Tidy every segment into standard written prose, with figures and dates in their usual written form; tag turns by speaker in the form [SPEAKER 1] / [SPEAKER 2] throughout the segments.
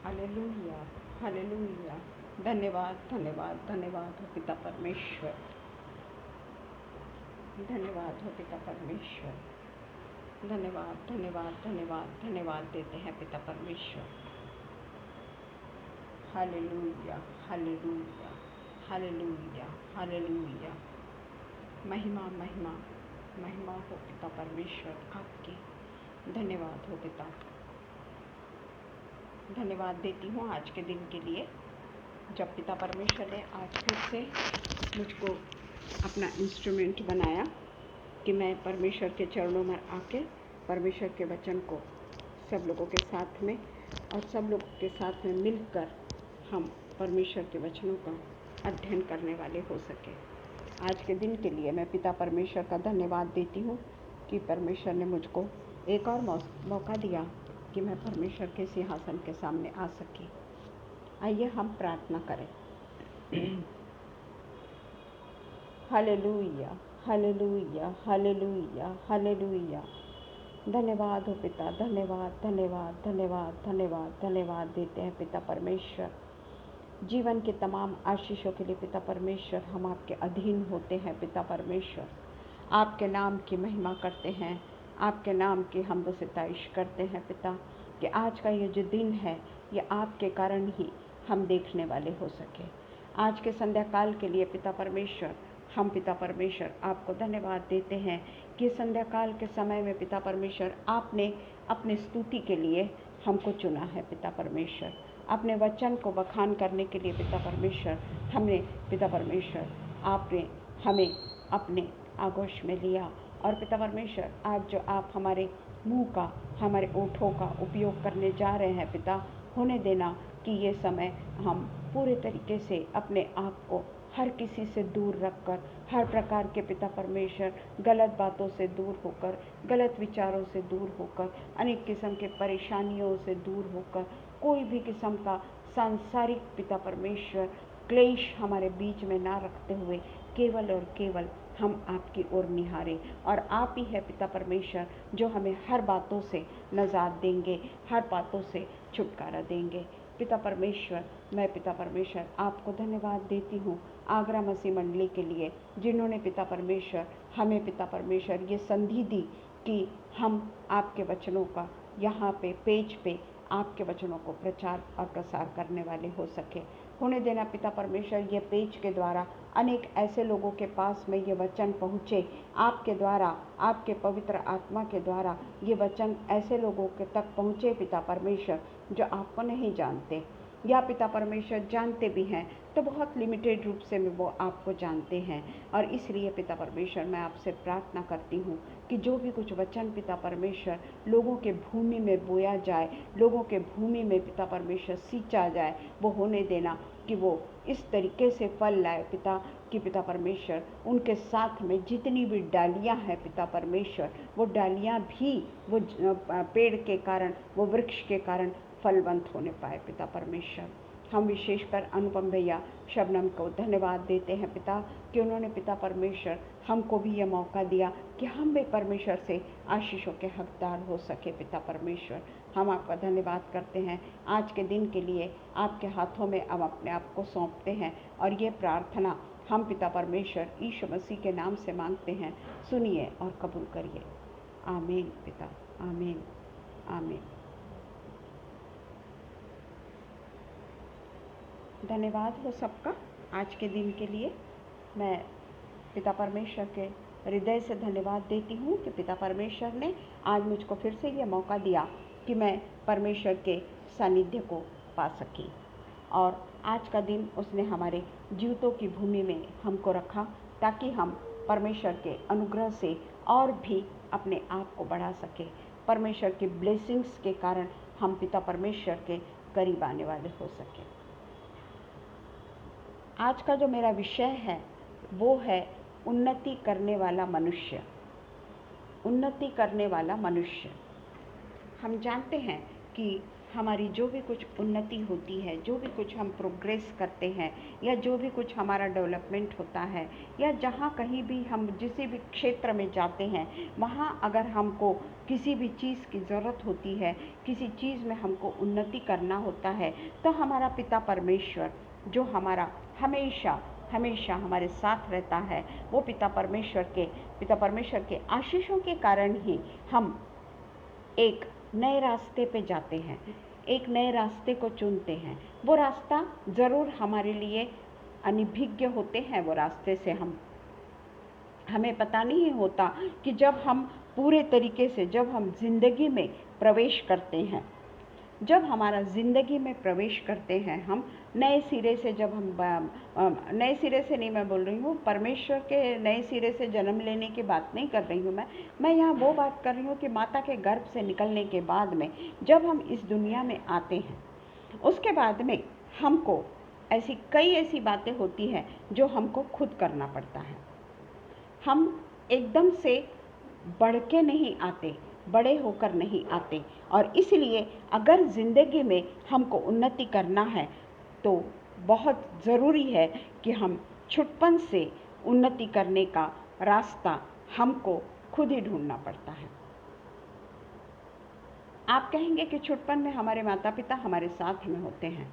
[SPEAKER 1] Hallelujah, hallelujah. धन्यवाद, धन्यवाद, धन्यवाद हो पिता परमेश्वर। धन्यवाद हो पिता परमेश्वर। धन्यवाद, धन्यवाद, धन्यवाद, धन्यवाद देते हैं पिता परमेश्वर। Hallelujah, hallelujah, hallelujah, hallelujah. महिमा, महिमा, महिमा हो पिता परमेश्वर आपकी। धन्यवाद हो पिता। धन्यवाद देती हूँ आज के दिन के लिए, जब पिता परमेश्वर ने आज फिर से मुझको अपना इंस्ट्रूमेंट बनाया कि मैं परमेश्वर के चरणों में आके परमेश्वर के वचन को सब लोगों के साथ में और सब लोगों के साथ में मिलकर हम परमेश्वर के वचनों का अध्ययन करने वाले हो सके। आज के दिन के लिए मैं पिता परमेश्वर का धन्यवाद देती हूँ कि परमेश्वर ने मुझको एक और मौका दिया कि मैं परमेश्वर के सिंहासन के सामने आ सकी। आइए हम प्रार्थना करें। Hallelujah, hallelujah, hallelujah, hallelujah. धन्यवाद हो पिता, धन्यवाद, धन्यवाद, धन्यवाद, धन्यवाद, धन्यवाद देते हैं पिता परमेश्वर। जीवन के तमाम आशीषों के लिए पिता परमेश्वर हम आपके अधीन होते हैं पिता परमेश्वर। आपके नाम की महिमा करते हैं, आपके नाम की हम सिताइश करते हैं पिता, कि आज का ये जो दिन है ये आपके कारण ही हम देखने वाले हो सके। आज के संध्या काल के लिए पिता परमेश्वर हम पिता परमेश्वर आपको धन्यवाद देते हैं कि संध्या काल के समय में पिता परमेश्वर आपने अपने स्तुति के लिए हमको चुना है पिता परमेश्वर। अपने वचन को बखान करने के लिए पिता परमेश्वर हमने पिता परमेश्वर आपने हमें अपने आगोश में लिया। और पिता परमेश्वर आज जो आप हमारे मुंह का, हमारे ओठों का उपयोग करने जा रहे हैं पिता, होने देना कि ये समय हम पूरे तरीके से अपने आप को हर किसी से दूर रखकर, हर प्रकार के पिता परमेश्वर गलत बातों से दूर होकर, गलत विचारों से दूर होकर, अनेक किस्म के परेशानियों से दूर होकर, कोई भी किस्म का सांसारिक पिता परमेश्वर क्लेश हमारे बीच में ना रखते हुए केवल और केवल हम आपकी ओर निहारें। और आप ही है पिता परमेश्वर जो हमें हर बातों से नजात देंगे, हर बातों से छुटकारा देंगे। पिता परमेश्वर, मैं पिता परमेश्वर आपको धन्यवाद देती हूँ आगरा मसीह मंडली के लिए, जिन्होंने पिता परमेश्वर हमें पिता परमेश्वर ये संधि दी कि हम आपके वचनों का यहाँ पे पेज पे आपके वचनों को प्रचार और प्रसार करने वाले हो सके। होने देना पिता परमेश्वर ये पेज के द्वारा अनेक ऐसे लोगों के पास में ये वचन पहुँचे, आपके द्वारा, आपके पवित्र आत्मा के द्वारा ये वचन ऐसे लोगों के तक पहुँचे पिता परमेश्वर जो आपको नहीं जानते, या पिता परमेश्वर जानते भी हैं तो बहुत लिमिटेड रूप से वो आपको जानते हैं। और इसलिए पिता परमेश्वर मैं आपसे प्रार्थना करती हूँ कि जो भी कुछ वचन पिता परमेश्वर लोगों के भूमि में बोया जाए, लोगों के भूमि में पिता परमेश्वर सींचा जाए, वो होने देना कि वो इस तरीके से फल लाए पिता, कि पिता परमेश्वर उनके साथ में जितनी भी डालियां हैं पिता परमेश्वर, वो डालियां भी वो पेड़ के कारण, वो वृक्ष के कारण फलवंत होने पाए पिता परमेश्वर। हम विशेषकर अनुपम भैया शबनम को धन्यवाद देते हैं पिता, कि उन्होंने पिता परमेश्वर हमको भी यह मौका दिया कि हम भी परमेश्वर से आशीषों के हकदार हो सके पिता परमेश्वर। हम आपका धन्यवाद करते हैं आज के दिन के लिए, आपके हाथों में हम अपने आप को सौंपते हैं। और ये प्रार्थना हम पिता परमेश्वर यीशु मसीह के नाम से मांगते हैं, सुनिए और कबूल करिए। आमीन पिता, आमीन, आमीन। धन्यवाद हो सबका आज के दिन के लिए। मैं पिता परमेश्वर के हृदय से धन्यवाद देती हूँ कि पिता परमेश्वर ने आज मुझको फिर से ये मौका दिया कि मैं परमेश्वर के सानिध्य को पा सकी। और आज का दिन उसने हमारे जीवितों की भूमि में हमको रखा, ताकि हम परमेश्वर के अनुग्रह से और भी अपने आप को बढ़ा सके। परमेश्वर की ब्लेसिंग्स के कारण हम पिता परमेश्वर के करीब आने वाले हो सके। आज का जो मेरा विषय है वो है उन्नति करने वाला मनुष्य। उन्नति करने वाला मनुष्य। हम जानते हैं कि हमारी जो भी कुछ उन्नति होती है, जो भी कुछ हम प्रोग्रेस करते हैं, या जो भी कुछ हमारा डेवलपमेंट होता है, या जहाँ कहीं भी हम जिस भी क्षेत्र में जाते हैं, वहाँ अगर हमको किसी भी चीज़ की ज़रूरत होती है, किसी चीज़ में हमको उन्नति करना होता है, तो हमारा पिता परमेश्वर जो हमारा हमेशा हमेशा हमारे साथ रहता है, वो पिता परमेश्वर के आशीषों के कारण ही हम एक नए रास्ते पे जाते हैं, एक नए रास्ते को चुनते हैं। वो रास्ता ज़रूर हमारे लिए अनभिज्ञ होते हैं। वो रास्ते से हमें पता नहीं होता कि जब हम पूरे तरीके से जब हम ज़िंदगी में प्रवेश करते हैं, जब हमारा ज़िंदगी में प्रवेश करते हैं, हम नए सिरे से जब हम नए सिरे से नहीं मैं बोल रही हूँ, परमेश्वर के नए सिरे से जन्म लेने की बात नहीं कर रही हूँ मैं यहाँ वो बात कर रही हूँ कि माता के गर्भ से निकलने के बाद में जब हम इस दुनिया में आते हैं, उसके बाद में हमको कई ऐसी बातें होती हैं जो हमको खुद करना पड़ता है। हम एकदम से बढ़ के नहीं आते, बड़े होकर नहीं आते, और इसलिए अगर ज़िंदगी में हमको उन्नति करना है तो बहुत ज़रूरी है कि हम छुटपन से उन्नति करने का रास्ता हमको खुद ही ढूंढना पड़ता है। आप कहेंगे कि छुटपन में हमारे माता पिता हमारे साथ में होते हैं,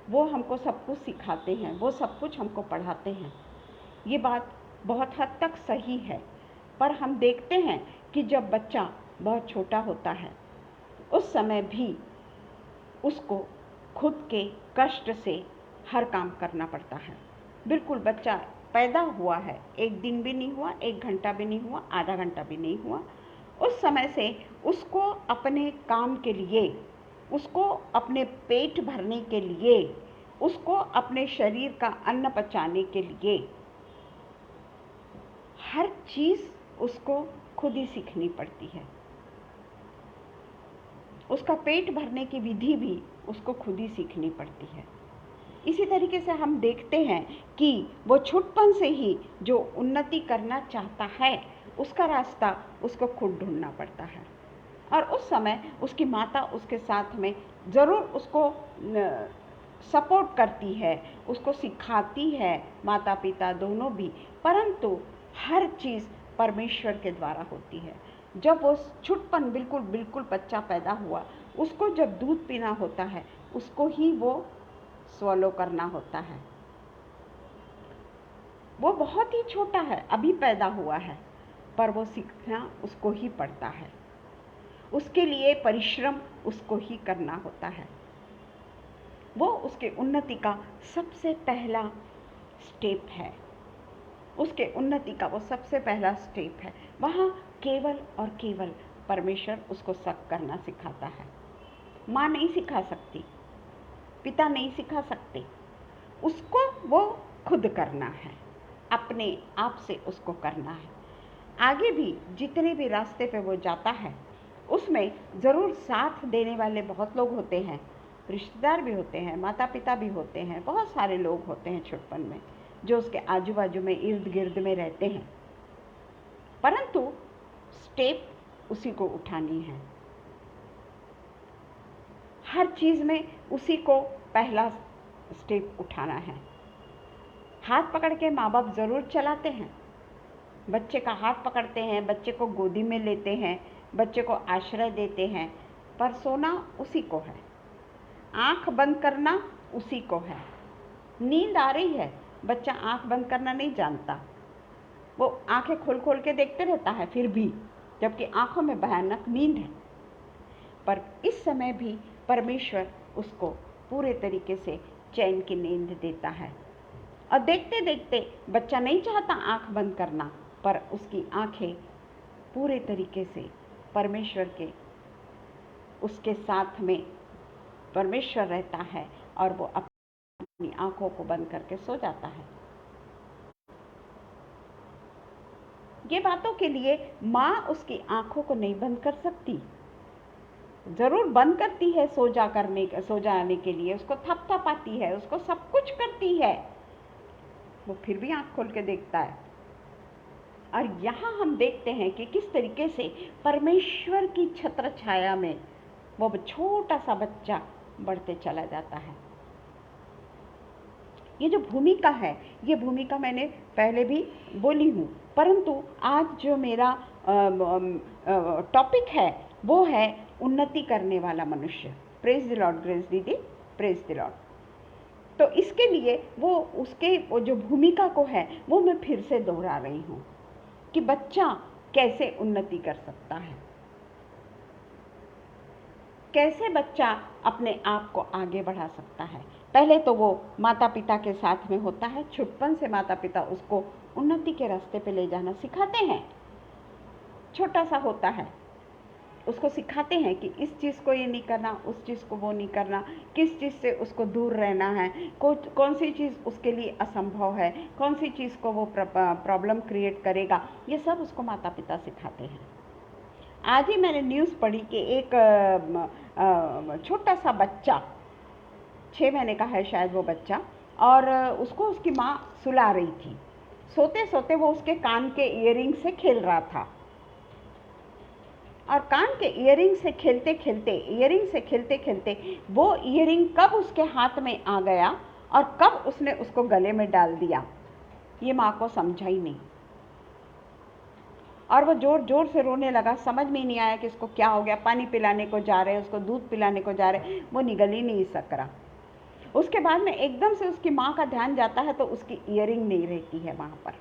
[SPEAKER 1] वो हमको सब कुछ सिखाते हैं, वो सब कुछ हमको पढ़ाते हैं। ये बात बहुत हद तक सही है, पर हम देखते हैं कि जब बच्चा बहुत छोटा होता है, उस समय भी उसको खुद के कष्ट से हर काम करना पड़ता है। बिल्कुल बच्चा पैदा हुआ है, एक दिन भी नहीं हुआ, एक घंटा भी नहीं हुआ, आधा घंटा भी नहीं हुआ, उस समय से उसको अपने काम के लिए, उसको अपने पेट भरने के लिए, उसको अपने शरीर का अन्न पचाने के लिए हर चीज़ उसको खुद ही सीखनी पड़ती है। उसका पेट भरने की विधि भी उसको खुद ही सीखनी पड़ती है। इसी तरीके से हम देखते हैं कि वो छुटपन से ही जो उन्नति करना चाहता है, उसका रास्ता उसको खुद ढूंढना पड़ता है। और उस समय उसकी माता उसके साथ में ज़रूर उसको सपोर्ट करती है, उसको सिखाती है, माता पिता दोनों भी, परंतु हर चीज़ परमेश्वर के द्वारा होती है। जब वो छुटपन बिल्कुल बच्चा पैदा हुआ, उसको जब दूध पीना होता है, उसको ही वो स्वॉलो करना होता है। वो बहुत ही छोटा है, अभी पैदा हुआ है, पर वो सीखना उसको ही पड़ता है। उसके लिए परिश्रम उसको ही करना होता है। वो उसके उन्नति का सबसे पहला स्टेप है। उसके उन्नति का वो सबसे पहला स्टेप है। वहाँ केवल और केवल परमेश्वर उसको सब करना सिखाता है। माँ नहीं सिखा सकती, पिता नहीं सिखा सकते, उसको वो खुद करना है, अपने आप से उसको करना है। आगे भी जितने भी रास्ते पे वो जाता है, उसमें ज़रूर साथ देने वाले बहुत लोग होते हैं, रिश्तेदार भी होते हैं, माता पिता भी होते हैं, बहुत सारे लोग होते हैं छुटपन में जो उसके आजू बाजू में इर्द गिर्द में रहते हैं, परंतु स्टेप उसी को उठानी है। हर चीज़ में उसी को पहला स्टेप उठाना है। हाथ पकड़ के माँ बाप ज़रूर चलाते हैं, बच्चे का हाथ पकड़ते हैं, बच्चे को गोदी में लेते हैं, बच्चे को आश्रय देते हैं, पर सोना उसी को है, आँख बंद करना उसी को है। नींद आ रही है, बच्चा आँख बंद करना नहीं जानता, वो आँखें खोल के देखते रहता है फिर भी, जबकि आँखों में भयानक नींद है। पर इस समय भी परमेश्वर उसको पूरे तरीके से चैन की नींद देता है। और देखते देखते बच्चा नहीं चाहता आँख बंद करना, पर उसकी आँखें पूरे तरीके से परमेश्वर के उसके साथ में परमेश्वर रहता है और वो अपनी आँखों को बंद करके सो जाता है। ये बातों के लिए माँ उसकी आँखों को नहीं बंद कर सकती, ज़रूर बंद करती है सो जाने के लिए, उसको थपथपाती है, उसको सब कुछ करती है, वो फिर भी आँख खोल के देखता है। और यहाँ हम देखते हैं कि किस तरीके से परमेश्वर की छत्र छाया में वो छोटा सा बच्चा बढ़ते चला जाता है। ये जो भूमिका है, ये भूमिका मैंने पहले भी बोली हूँ, परंतु आज जो मेरा टॉपिक है वो है उन्नति करने वाला मनुष्य। प्रेज द लॉर्ड ग्रेस दीदी, प्रेज द लॉर्ड। तो इसके लिए वो जो भूमिका को है वो मैं फिर से दोहरा रही हूँ कि बच्चा कैसे उन्नति कर सकता है, कैसे बच्चा अपने आप को आगे बढ़ा सकता है। पहले तो वो माता पिता के साथ में होता है। छुटपन से माता पिता उसको उन्नति के रास्ते पे ले जाना सिखाते हैं। छोटा सा होता है, उसको सिखाते हैं कि इस चीज़ को ये नहीं करना, उस चीज़ को वो नहीं करना, किस चीज़ से उसको दूर रहना है, कौन सी चीज़ उसके लिए असंभव है, कौन सी चीज़ को वो प्रॉब्लम क्रिएट करेगा, ये सब उसको माता पिता सिखाते हैं। आज ही मैंने न्यूज़ पढ़ी कि एक छोटा सा बच्चा, 6 महीने का है शायद वो बच्चा, और उसको उसकी माँ सुला रही थी। सोते सोते वो उसके कान के ईयरिंग से खेल रहा था, और कान के ईयरिंग से खेलते खेलते वो ईयरिंग कब उसके हाथ में आ गया और कब उसने उसको गले में डाल दिया, ये माँ को समझा ही नहीं। और वो जोर जोर से रोने लगा। समझ में ही नहीं आया कि इसको क्या हो गया। पानी पिलाने को जा रहे, उसको दूध पिलाने को जा रहे, वो निगल ही नहीं सक रहा। उसके बाद में एकदम से उसकी माँ का ध्यान जाता है तो उसकी ईयरिंग नहीं रहती है वहाँ पर,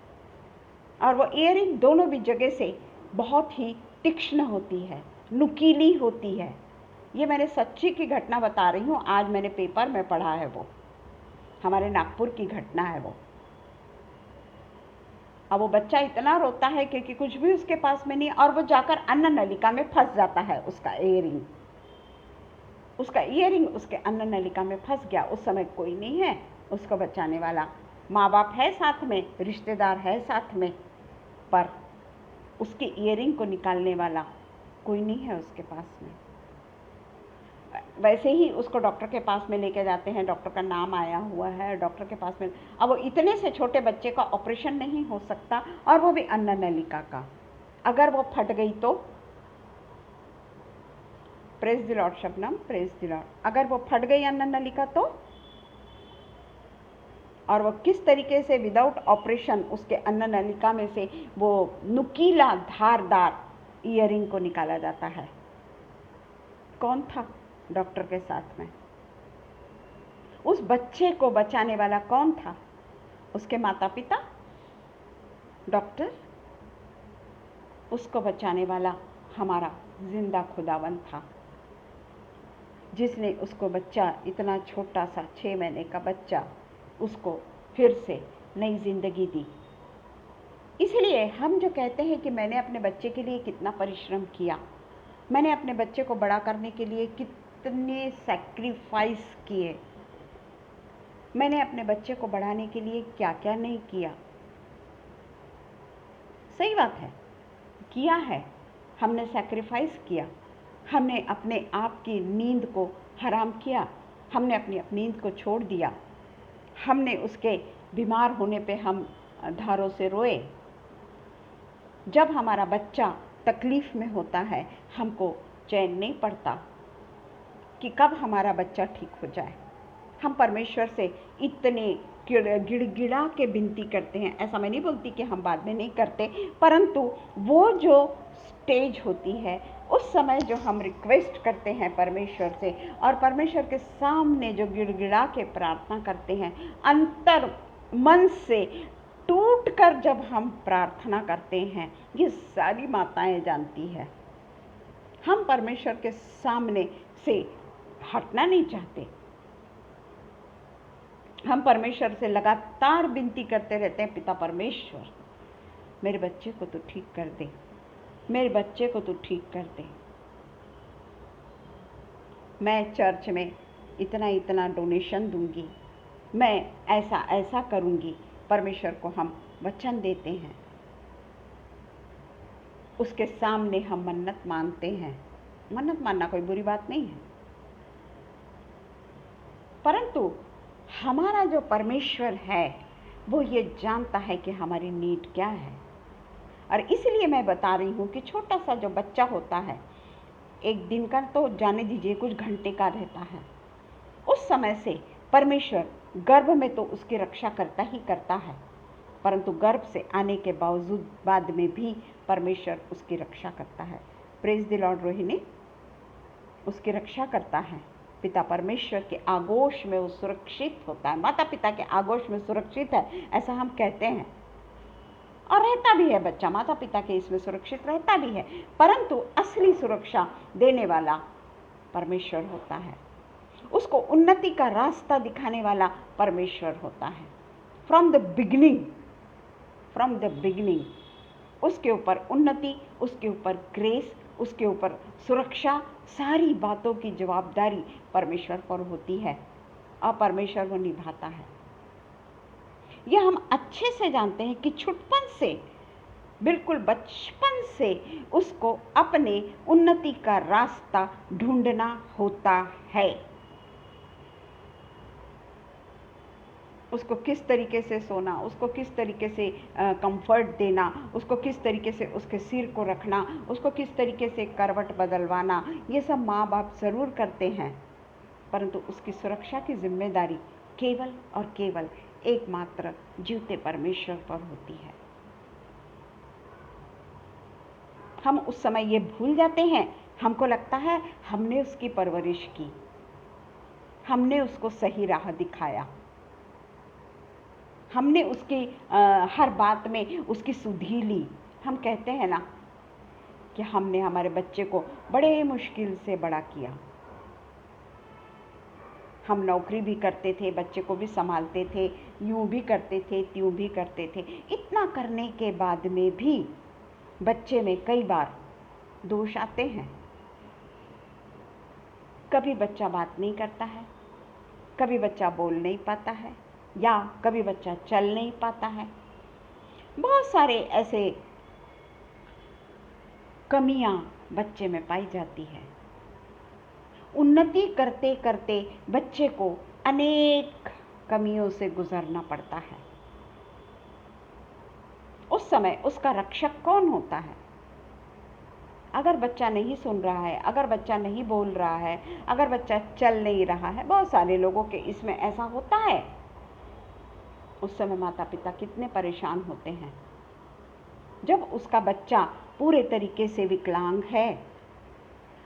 [SPEAKER 1] और वो ईयरिंग दोनों भी जगह से बहुत ही तीक्ष्ण होती है, नुकीली होती है। ये मैंने सच्ची की घटना बता रही हूँ, आज मैंने पेपर में पढ़ा है, वो हमारे नागपुर की घटना है वो। अब वो बच्चा इतना रोता है क्योंकि कुछ भी उसके पास में नहीं, और वो जाकर अन्न नलिका में फंस जाता है। उसका ईयरिंग उसके अन्न नलिका में फंस गया। उस समय कोई नहीं है उसको बचाने वाला, माँ बाप है साथ में, रिश्तेदार है साथ में, पर उसके ईयरिंग को निकालने वाला कोई नहीं है उसके पास में। वैसे ही उसको डॉक्टर के पास में लेके जाते हैं, डॉक्टर का नाम आया हुआ है डॉक्टर के पास में। अब वो इतने से छोटे बच्चे का ऑपरेशन नहीं हो सकता, और वो भी अन्न नलिका का। अगर वो फट गई तो, praise the Lord Shabnam, praise the Lord, अगर वो फट गई अन्न नलिका तो, और वो किस तरीके से विदाउट ऑपरेशन उसके अन्न नलिका में से वो नुकीला धारदार ईयरिंग को निकाला जाता है। कौन था डॉक्टर के साथ में? उस बच्चे को बचाने वाला कौन था? उसके माता पिता, डॉक्टर? उसको बचाने वाला हमारा जिंदा खुदावंद था, जिसने उसको बच्चा, इतना छोटा सा 6 महीने का बच्चा, उसको फिर से नई जिंदगी दी। इसलिए हम जो कहते हैं कि मैंने अपने बच्चे के लिए कितना परिश्रम किया, मैंने अपने बच्चे को बड़ा करने के लिए कितने सैक्रिफाइस किए, मैंने अपने बच्चे को बढ़ाने के लिए क्या क्या नहीं किया। सही बात है, किया है, हमने सैक्रिफाइस किया, हमने अपने आप की नींद को हराम किया, हमने अपनी नींद को छोड़ दिया, हमने उसके बीमार होने पे हम धारों से रोए। जब हमारा बच्चा तकलीफ़ में होता है, हमको चैन नहीं पड़ता कि कब हमारा बच्चा ठीक हो जाए। हम परमेश्वर से इतने गिड़गिड़ा के विनती करते हैं। ऐसा मैं नहीं बोलती कि हम बाद में नहीं करते, परंतु वो जो स्टेज होती है, उस समय जो हम रिक्वेस्ट करते हैं परमेश्वर से, और परमेश्वर के सामने जो गिड़गिड़ा के प्रार्थना करते हैं, अंतर मन से टूट कर जब हम प्रार्थना करते हैं, ये सारी माताएं जानती है। हम परमेश्वर के सामने से हटना नहीं चाहते, हम परमेश्वर से लगातार विनती करते रहते हैं, पिता परमेश्वर मेरे बच्चे को तो ठीक कर दे, मेरे बच्चे को तो ठीक कर दे। मैं चर्च में इतना इतना डोनेशन दूंगी, मैं ऐसा ऐसा करूंगी। परमेश्वर को हम वचन देते हैं, उसके सामने हम मन्नत मानते हैं। मन्नत मानना कोई बुरी बात नहीं है, परंतु हमारा जो परमेश्वर है वो ये जानता है कि हमारी नीड क्या है। और इसलिए मैं बता रही हूँ कि छोटा सा जो बच्चा होता है, एक दिन का तो जाने दीजिए, कुछ घंटे का रहता है। उस समय से परमेश्वर गर्भ में तो उसकी रक्षा करता ही करता है, परंतु गर्भ से आने के बावजूद बाद में भी परमेश्वर उसकी रक्षा करता है। प्रेज द लॉर्ड रोहिणी, उसकी रक्षा करता है। पिता परमेश्वर के आगोश में वो सुरक्षित होता है। माता पिता के आगोश में सुरक्षित है, ऐसा हम कहते हैं, और रहता भी है बच्चा, माता पिता के इसमें सुरक्षित रहता भी है, परंतु असली सुरक्षा देने वाला परमेश्वर होता है। उसको उन्नति का रास्ता दिखाने वाला परमेश्वर होता है। फ्रॉम द बिगिनिंग उसके ऊपर उन्नति, उसके ऊपर ग्रेस, उसके ऊपर सुरक्षा, सारी बातों की जवाबदारी परमेश्वर पर होती है और परमेश्वर वो निभाता है। यह हम अच्छे से जानते हैं कि छुटपन से, बिल्कुल बचपन से उसको अपने उन्नति का रास्ता ढूंढना होता है। उसको किस तरीके से सोना, उसको किस तरीके से कंफर्ट देना, उसको किस तरीके से उसके सिर को रखना, उसको किस तरीके से करवट बदलवाना, ये सब माँ बाप ज़रूर करते हैं, परंतु उसकी सुरक्षा की जिम्मेदारी केवल और केवल एकमात्र जीवते परमेश्वर पर होती है। हम उस समय ये भूल जाते हैं, हमको लगता है हमने उसकी परवरिश की, हमने उसको सही राह दिखाया, हमने उसकी हर बात में उसकी सुधि ली। हम कहते हैं ना कि हमने हमारे बच्चे को बड़े मुश्किल से बड़ा किया। हम नौकरी भी करते थे, बच्चे को भी संभालते थे, यूं भी करते थे, त्यों भी करते थे। इतना करने के बाद में भी बच्चे में कई बार दोष आते हैं। कभी बच्चा बात नहीं करता है, कभी बच्चा बोल नहीं पाता है, या कभी बच्चा चल नहीं पाता है। बहुत सारे ऐसे कमियां बच्चे में पाई जाती है। उन्नति करते करते बच्चे को अनेक कमियों से गुजरना पड़ता है। उस समय उसका रक्षक कौन होता है? अगर बच्चा नहीं सुन रहा है, अगर बच्चा नहीं बोल रहा है, अगर बच्चा चल नहीं रहा है, बहुत सारे लोगों के इसमें ऐसा होता है, उस समय माता पिता कितने परेशान होते हैं। जब उसका बच्चा पूरे तरीके से विकलांग है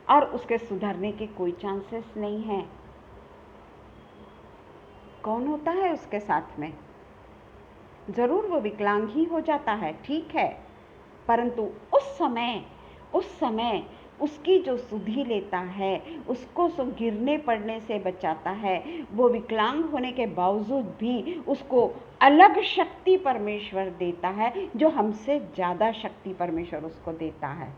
[SPEAKER 1] और उसके सुधरने के कोई चांसेस नहीं है, कौन होता है उसके साथ में? जरूर वो विकलांग ही हो जाता है, ठीक है, परंतु उस समय उसकी जो सुधि लेता है, उसको गिरने पड़ने से बचाता है। वो विकलांग होने के बावजूद भी उसको अलग शक्ति परमेश्वर देता है, जो हमसे ज़्यादा शक्ति परमेश्वर उसको देता है।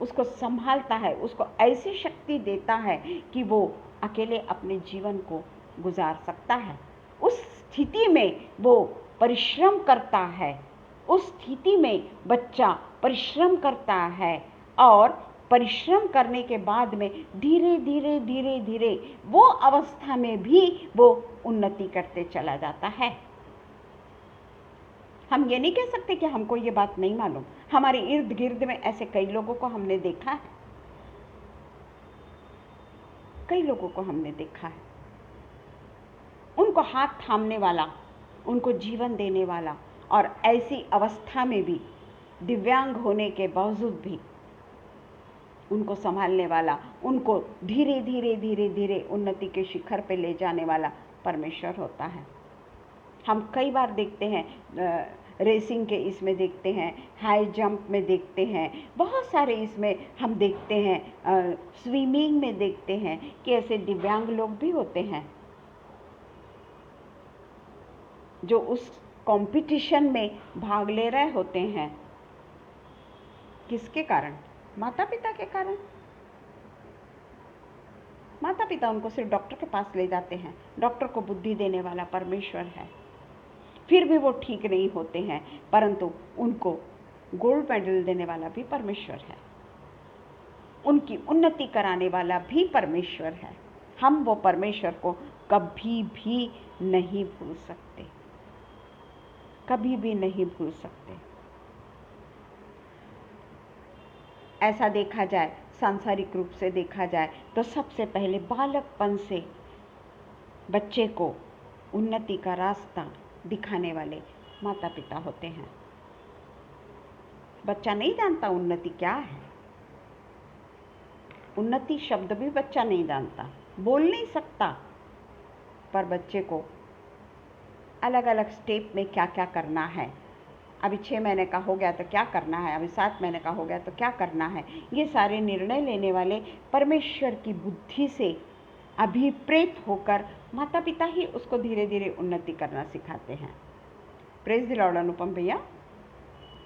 [SPEAKER 1] उसको संभालता है, उसको ऐसी शक्ति देता है कि वो अकेले अपने जीवन को गुजार सकता है। उस स्थिति में वो परिश्रम करता है, उस स्थिति में बच्चा परिश्रम करता है, और परिश्रम करने के बाद में धीरे धीरे धीरे धीरे वो अवस्था में भी वो उन्नति करते चला जाता है। हम ये नहीं कह सकते कि हमको ये बात नहीं मालूम। हमारे इर्द गिर्द में ऐसे कई लोगों को हमने देखा है, कई लोगों को हमने देखा है। उनको हाथ थामने वाला, उनको जीवन देने वाला, और ऐसी अवस्था में भी दिव्यांग होने के बावजूद भी उनको संभालने वाला, उनको धीरे धीरे धीरे धीरे उन्नति के शिखर पे ले जाने वाला परमेश्वर होता है। हम कई बार देखते हैं, रेसिंग के इसमें देखते हैं, हाई जंप में देखते हैं, बहुत सारे इसमें हम देखते हैं, स्विमिंग में देखते हैं कि ऐसे दिव्यांग लोग भी होते हैं जो उस कंपटीशन में भाग ले रहे होते हैं। किसके कारण? माता पिता के कारण। माता पिता उनको सिर्फ डॉक्टर के पास ले जाते हैं, डॉक्टर को बुद्धि देने वाला परमेश्वर है, फिर भी वो ठीक नहीं होते हैं, परंतु उनको गोल्ड मेडल देने वाला भी परमेश्वर है, उनकी उन्नति कराने वाला भी परमेश्वर है। हम वो परमेश्वर को कभी भी नहीं भूल सकते, कभी भी नहीं भूल सकते। ऐसा देखा जाए, सांसारिक रूप से देखा जाए तो सबसे पहले बालकपन से बच्चे को उन्नति का रास्ता दिखाने वाले माता पिता होते हैं। बच्चा नहीं जानता उन्नति क्या है, उन्नति शब्द भी बच्चा नहीं जानता, बोल नहीं सकता, पर बच्चे को अलग अलग स्टेप में क्या क्या करना है, अभी 6 महीने का हो गया तो क्या करना है, अभी 7 महीने का हो गया तो क्या करना है, ये सारे निर्णय लेने वाले परमेश्वर की बुद्धि से अभिप्रेत होकर माता पिता ही उसको धीरे धीरे उन्नति करना सिखाते हैं। प्रेज द लॉर्ड अनुपम भैया।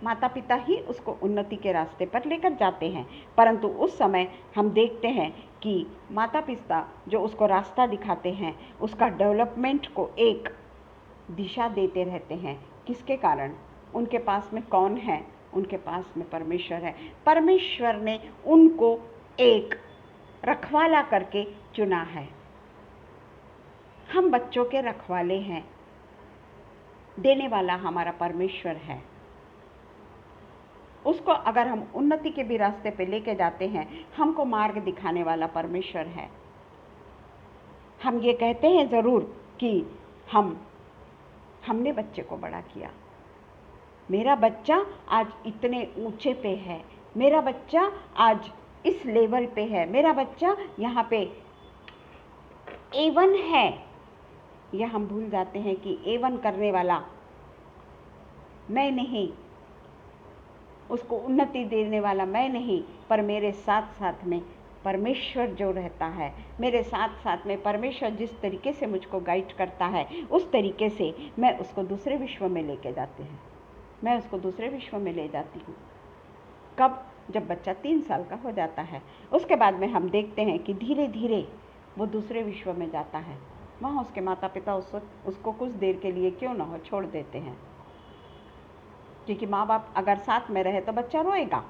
[SPEAKER 1] माता पिता ही उसको उन्नति के रास्ते पर लेकर जाते हैं, परंतु उस समय हम देखते हैं कि माता पिता जो उसको रास्ता दिखाते हैं उसका डेवलपमेंट को एक दिशा देते रहते हैं। किसके कारण? उनके पास में कौन है? उनके पास में परमेश्वर है। परमेश्वर ने उनको एक रखवाला करके चुना है। हम बच्चों के रखवाले हैं, देने वाला हमारा परमेश्वर है। उसको अगर हम उन्नति के भी रास्ते पे लेके जाते हैं, हमको मार्ग दिखाने वाला परमेश्वर है। हम ये कहते हैं ज़रूर कि हमने बच्चे को बड़ा किया, मेरा बच्चा आज इतने ऊंचे पे है, मेरा बच्चा आज इस लेवल पे है, मेरा बच्चा यहाँ पे A1 है। यह हम भूल जाते हैं कि A1 करने वाला मैं नहीं, उसको उन्नति देने वाला मैं नहीं, पर मेरे साथ साथ में परमेश्वर जो रहता है, मेरे साथ साथ में परमेश्वर जिस तरीके से मुझको गाइड करता है, उस तरीके से मैं उसको दूसरे विश्व में लेके जाती हूँ। मैं उसको दूसरे विश्व में ले जाती हूँ। कब? जब बच्चा 3 साल का हो जाता है। उसके बाद में हम देखते हैं कि धीरे धीरे वो दूसरे विश्व में जाता है। वहाँ उसके माता पिता उसको कुछ देर के लिए क्यों ना हो छोड़ देते हैं, क्योंकि माँ बाप अगर साथ में रहे तो बच्चा रोएगा।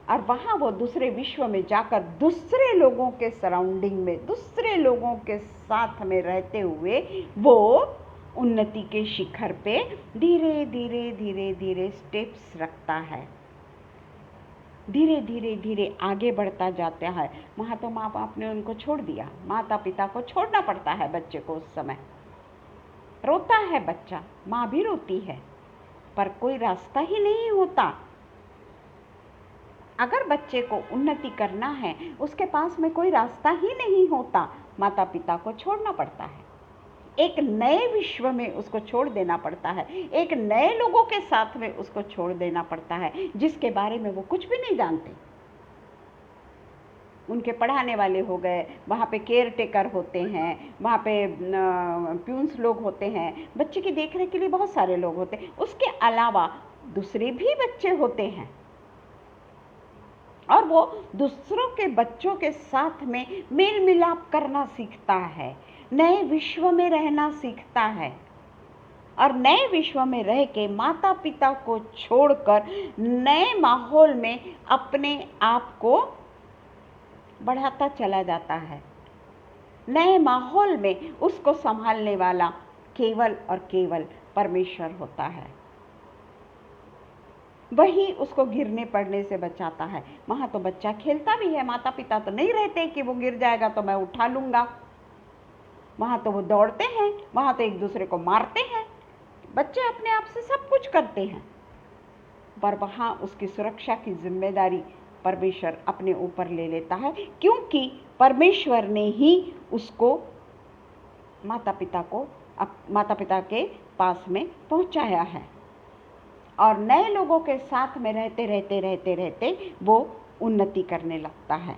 [SPEAKER 1] और वहाँ वो दूसरे विश्व में जाकर दूसरे लोगों के सराउंडिंग में, दूसरे लोगों के साथ में रहते हुए वो उन्नति के शिखर पे धीरे धीरे धीरे धीरे स्टेप्स रखता है, धीरे धीरे धीरे आगे बढ़ता जाता है। वहाँ तो माँ बाप ने उनको छोड़ दिया, माता पिता को छोड़ना पड़ता है बच्चे को। उस समय रोता है बच्चा, माँ भी रोती है, पर कोई रास्ता ही नहीं होता। अगर बच्चे को उन्नति करना है, उसके पास में कोई रास्ता ही नहीं होता, माता पिता को छोड़ना पड़ता है, एक नए विश्व में उसको छोड़ देना पड़ता है, एक नए लोगों के साथ में उसको छोड़ देना पड़ता है, जिसके बारे में वो कुछ भी नहीं जानते। उनके पढ़ाने वाले हो गए, वहाँ पे केयर टेकर होते हैं, वहाँ पे प्यून्स लोग होते हैं, बच्चे की देखरेख के लिए बहुत सारे लोग होते हैं। उसके अलावा दूसरे भी बच्चे होते हैं और वो दूसरों के बच्चों के साथ में मेल मिलाप करना सीखता है, नए विश्व में रहना सीखता है। और नए विश्व में रह के माता पिता को छोड़कर नए माहौल में अपने आप को बढ़ाता चला जाता है। नए माहौल में उसको संभालने वाला केवल और केवल परमेश्वर होता है। वही उसको गिरने पड़ने से बचाता है। वहाँ तो बच्चा खेलता भी है, माता पिता तो नहीं रहते कि वो गिर जाएगा तो मैं उठा लूँगा। वहाँ तो वो दौड़ते हैं, वहाँ तो एक दूसरे को मारते हैं, बच्चे अपने आप से सब कुछ करते हैं, पर वहाँ उसकी सुरक्षा की जिम्मेदारी परमेश्वर अपने ऊपर ले लेता है, क्योंकि परमेश्वर ने ही उसको माता पिता के पास में पहुँचाया है। और नए लोगों के साथ में रहते वो उन्नति करने लगता है,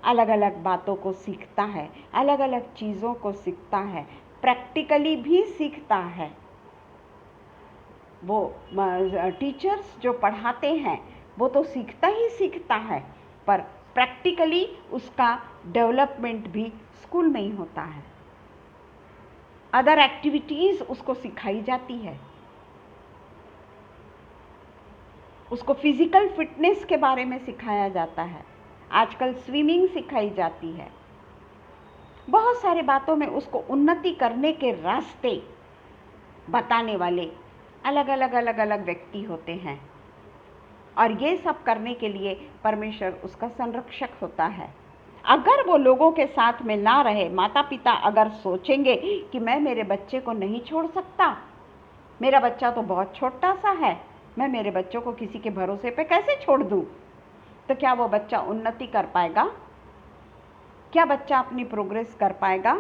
[SPEAKER 1] अलग अलग बातों को सीखता है, अलग अलग चीज़ों को सीखता है, प्रैक्टिकली भी सीखता है। वो टीचर्स जो पढ़ाते हैं वो तो सीखता ही सीखता है, पर प्रैक्टिकली उसका डेवलपमेंट भी स्कूल में ही होता है। अदर एक्टिविटीज़ उसको सिखाई जाती है, उसको फिजिकल फिटनेस के बारे में सिखाया जाता है, आजकल स्विमिंग सिखाई जाती है। बहुत सारे बातों में उसको उन्नति करने के रास्ते बताने वाले अलग अलग व्यक्ति होते हैं। और ये सब करने के लिए परमेश्वर उसका संरक्षक होता है। अगर वो लोगों के साथ में ना रहे, माता पिता अगर सोचेंगे कि मैं मेरे बच्चे को नहीं छोड़ सकता, मेरा बच्चा तो बहुत छोटा सा है, मैं मेरे बच्चों को किसी के भरोसे पे कैसे छोड़ दूं, तो क्या वो बच्चा उन्नति कर पाएगा? क्या बच्चा अपनी प्रोग्रेस कर पाएगा?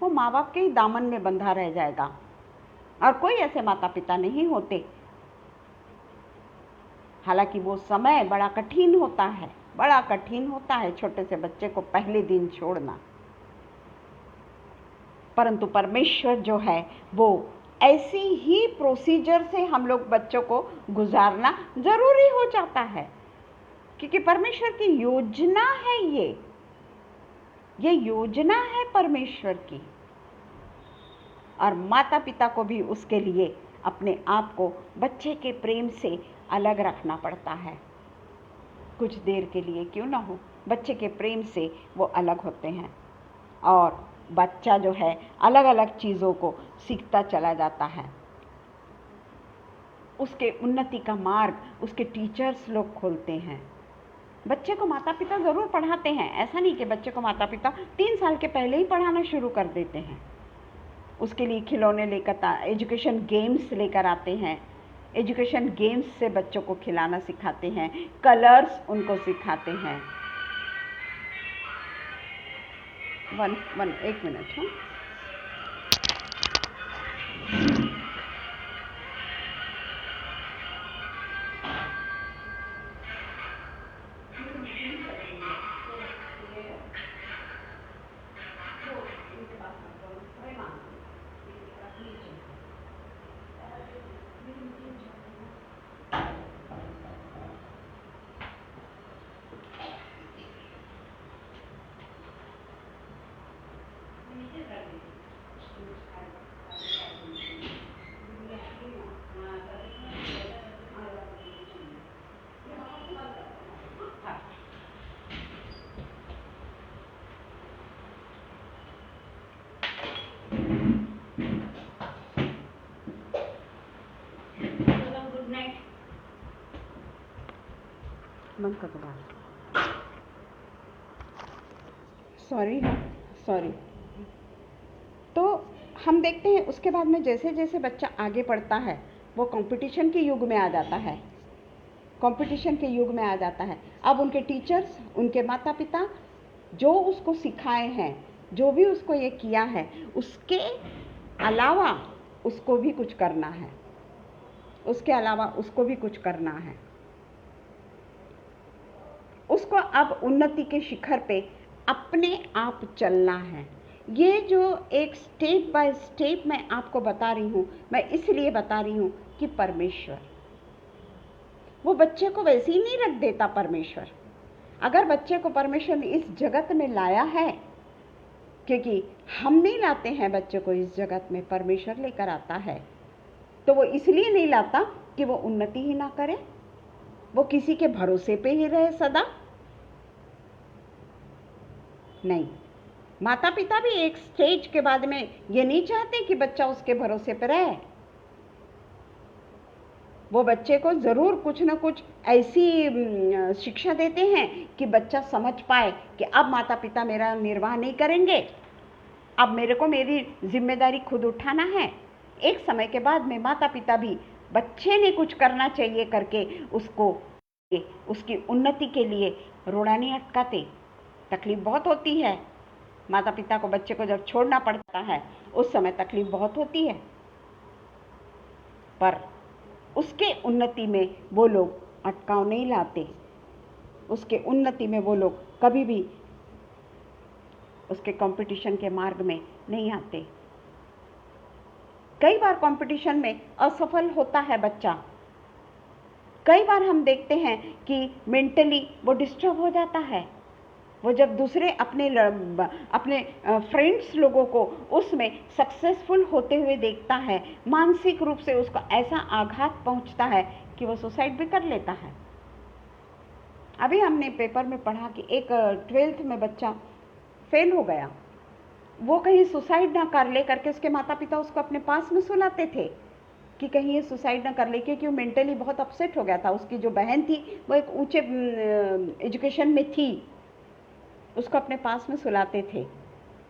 [SPEAKER 1] वो माँ बाप के ही दामन में बंधा रह जाएगा। और कोई ऐसे माता पिता नहीं होते। हालांकि वो समय बड़ा कठिन होता है, बड़ा कठिन होता है छोटे से बच्चे को पहले दिन छोड़ना, परंतु परमेश्वर जो है वो ऐसी ही प्रोसीजर से हम लोग बच्चों को गुजारना जरूरी हो जाता है, क्योंकि परमेश्वर की योजना है ये योजना है परमेश्वर की। और माता पिता को भी उसके लिए अपने आप को बच्चे के प्रेम से अलग रखना पड़ता है। कुछ देर के लिए क्यों ना हो, बच्चे के प्रेम से वो अलग होते हैं और बच्चा जो है अलग अलग चीज़ों को सीखता चला जाता है। उसके उन्नति का मार्ग उसके टीचर्स लोग खोलते हैं। बच्चे को माता पिता ज़रूर पढ़ाते हैं, ऐसा नहीं कि बच्चे को माता पिता 3 साल के पहले ही पढ़ाना शुरू कर देते हैं। उसके लिए खिलौने लेकर एजुकेशन गेम्स लेकर आते हैं, एजुकेशन गेम्स से बच्चों को खिलाना सिखाते हैं, कलर्स उनको सिखाते हैं। एक मिनट। हाँ, बंद कर दो। सॉरी। तो हम देखते हैं उसके बाद में जैसे जैसे बच्चा आगे बढ़ता है वो कंपटीशन के युग में आ जाता है, कंपटीशन के युग में आ जाता है। अब उनके टीचर्स, उनके माता पिता जो उसको सिखाए हैं, जो भी उसको ये किया है, उसके अलावा उसको भी कुछ करना है, उसके अलावा उसको भी कुछ करना है। उसको अब उन्नति के शिखर पे अपने आप चलना है। ये जो एक स्टेप बाय स्टेप मैं आपको बता रही हूँ, मैं इसलिए बता रही हूँ कि परमेश्वर वो बच्चे को वैसे ही नहीं रख देता। परमेश्वर अगर बच्चे को परमेश्वर ने इस जगत में लाया है, क्योंकि हम नहीं लाते हैं बच्चे को इस जगत में, परमेश्वर लेकर आता है, तो वो इसलिए नहीं लाता कि वो उन्नति ही ना करे, वो किसी के भरोसे पे ही रहे सदा। नहीं, माता पिता भी एक स्टेज के बाद में ये नहीं चाहते कि बच्चा उसके भरोसे पे रहे। वो बच्चे को ज़रूर कुछ ना कुछ ऐसी शिक्षा देते हैं कि बच्चा समझ पाए कि अब माता पिता मेरा निर्वाह नहीं करेंगे, अब मेरे को मेरी जिम्मेदारी खुद उठाना है। एक समय के बाद में माता पिता भी बच्चे ने कुछ करना चाहिए करके उसको उसकी उन्नति के लिए रोड़ा नहीं अटकाते। तकलीफ बहुत होती है, माता पिता को बच्चे को जब छोड़ना पड़ता है उस समय तकलीफ बहुत होती है, पर उसके उन्नति में वो लोग अटकाव नहीं लाते। उसके उन्नति में वो लोग कभी भी उसके कंपटीशन के मार्ग में नहीं आते। कई बार कंपटीशन में असफल होता है बच्चा, कई बार हम देखते हैं कि मेंटली वो डिस्टर्ब हो जाता है। वो जब दूसरे अपने फ्रेंड्स लोगों को उसमें सक्सेसफुल होते हुए देखता है, मानसिक रूप से उसको ऐसा आघात पहुंचता है कि वो सुसाइड भी कर लेता है। अभी हमने पेपर में पढ़ा कि एक 12th में बच्चा फेल हो गया, वो कहीं सुसाइड ना कर ले करके उसके माता पिता उसको अपने पास में सुलाते थे, कि कहीं ये सुसाइड ना कर ले, क्योंकि वो मेंटली बहुत अपसेट हो गया था। उसकी जो बहन थी वो एक ऊंचे एजुकेशन में थी, उसको अपने पास में सुलाते थे,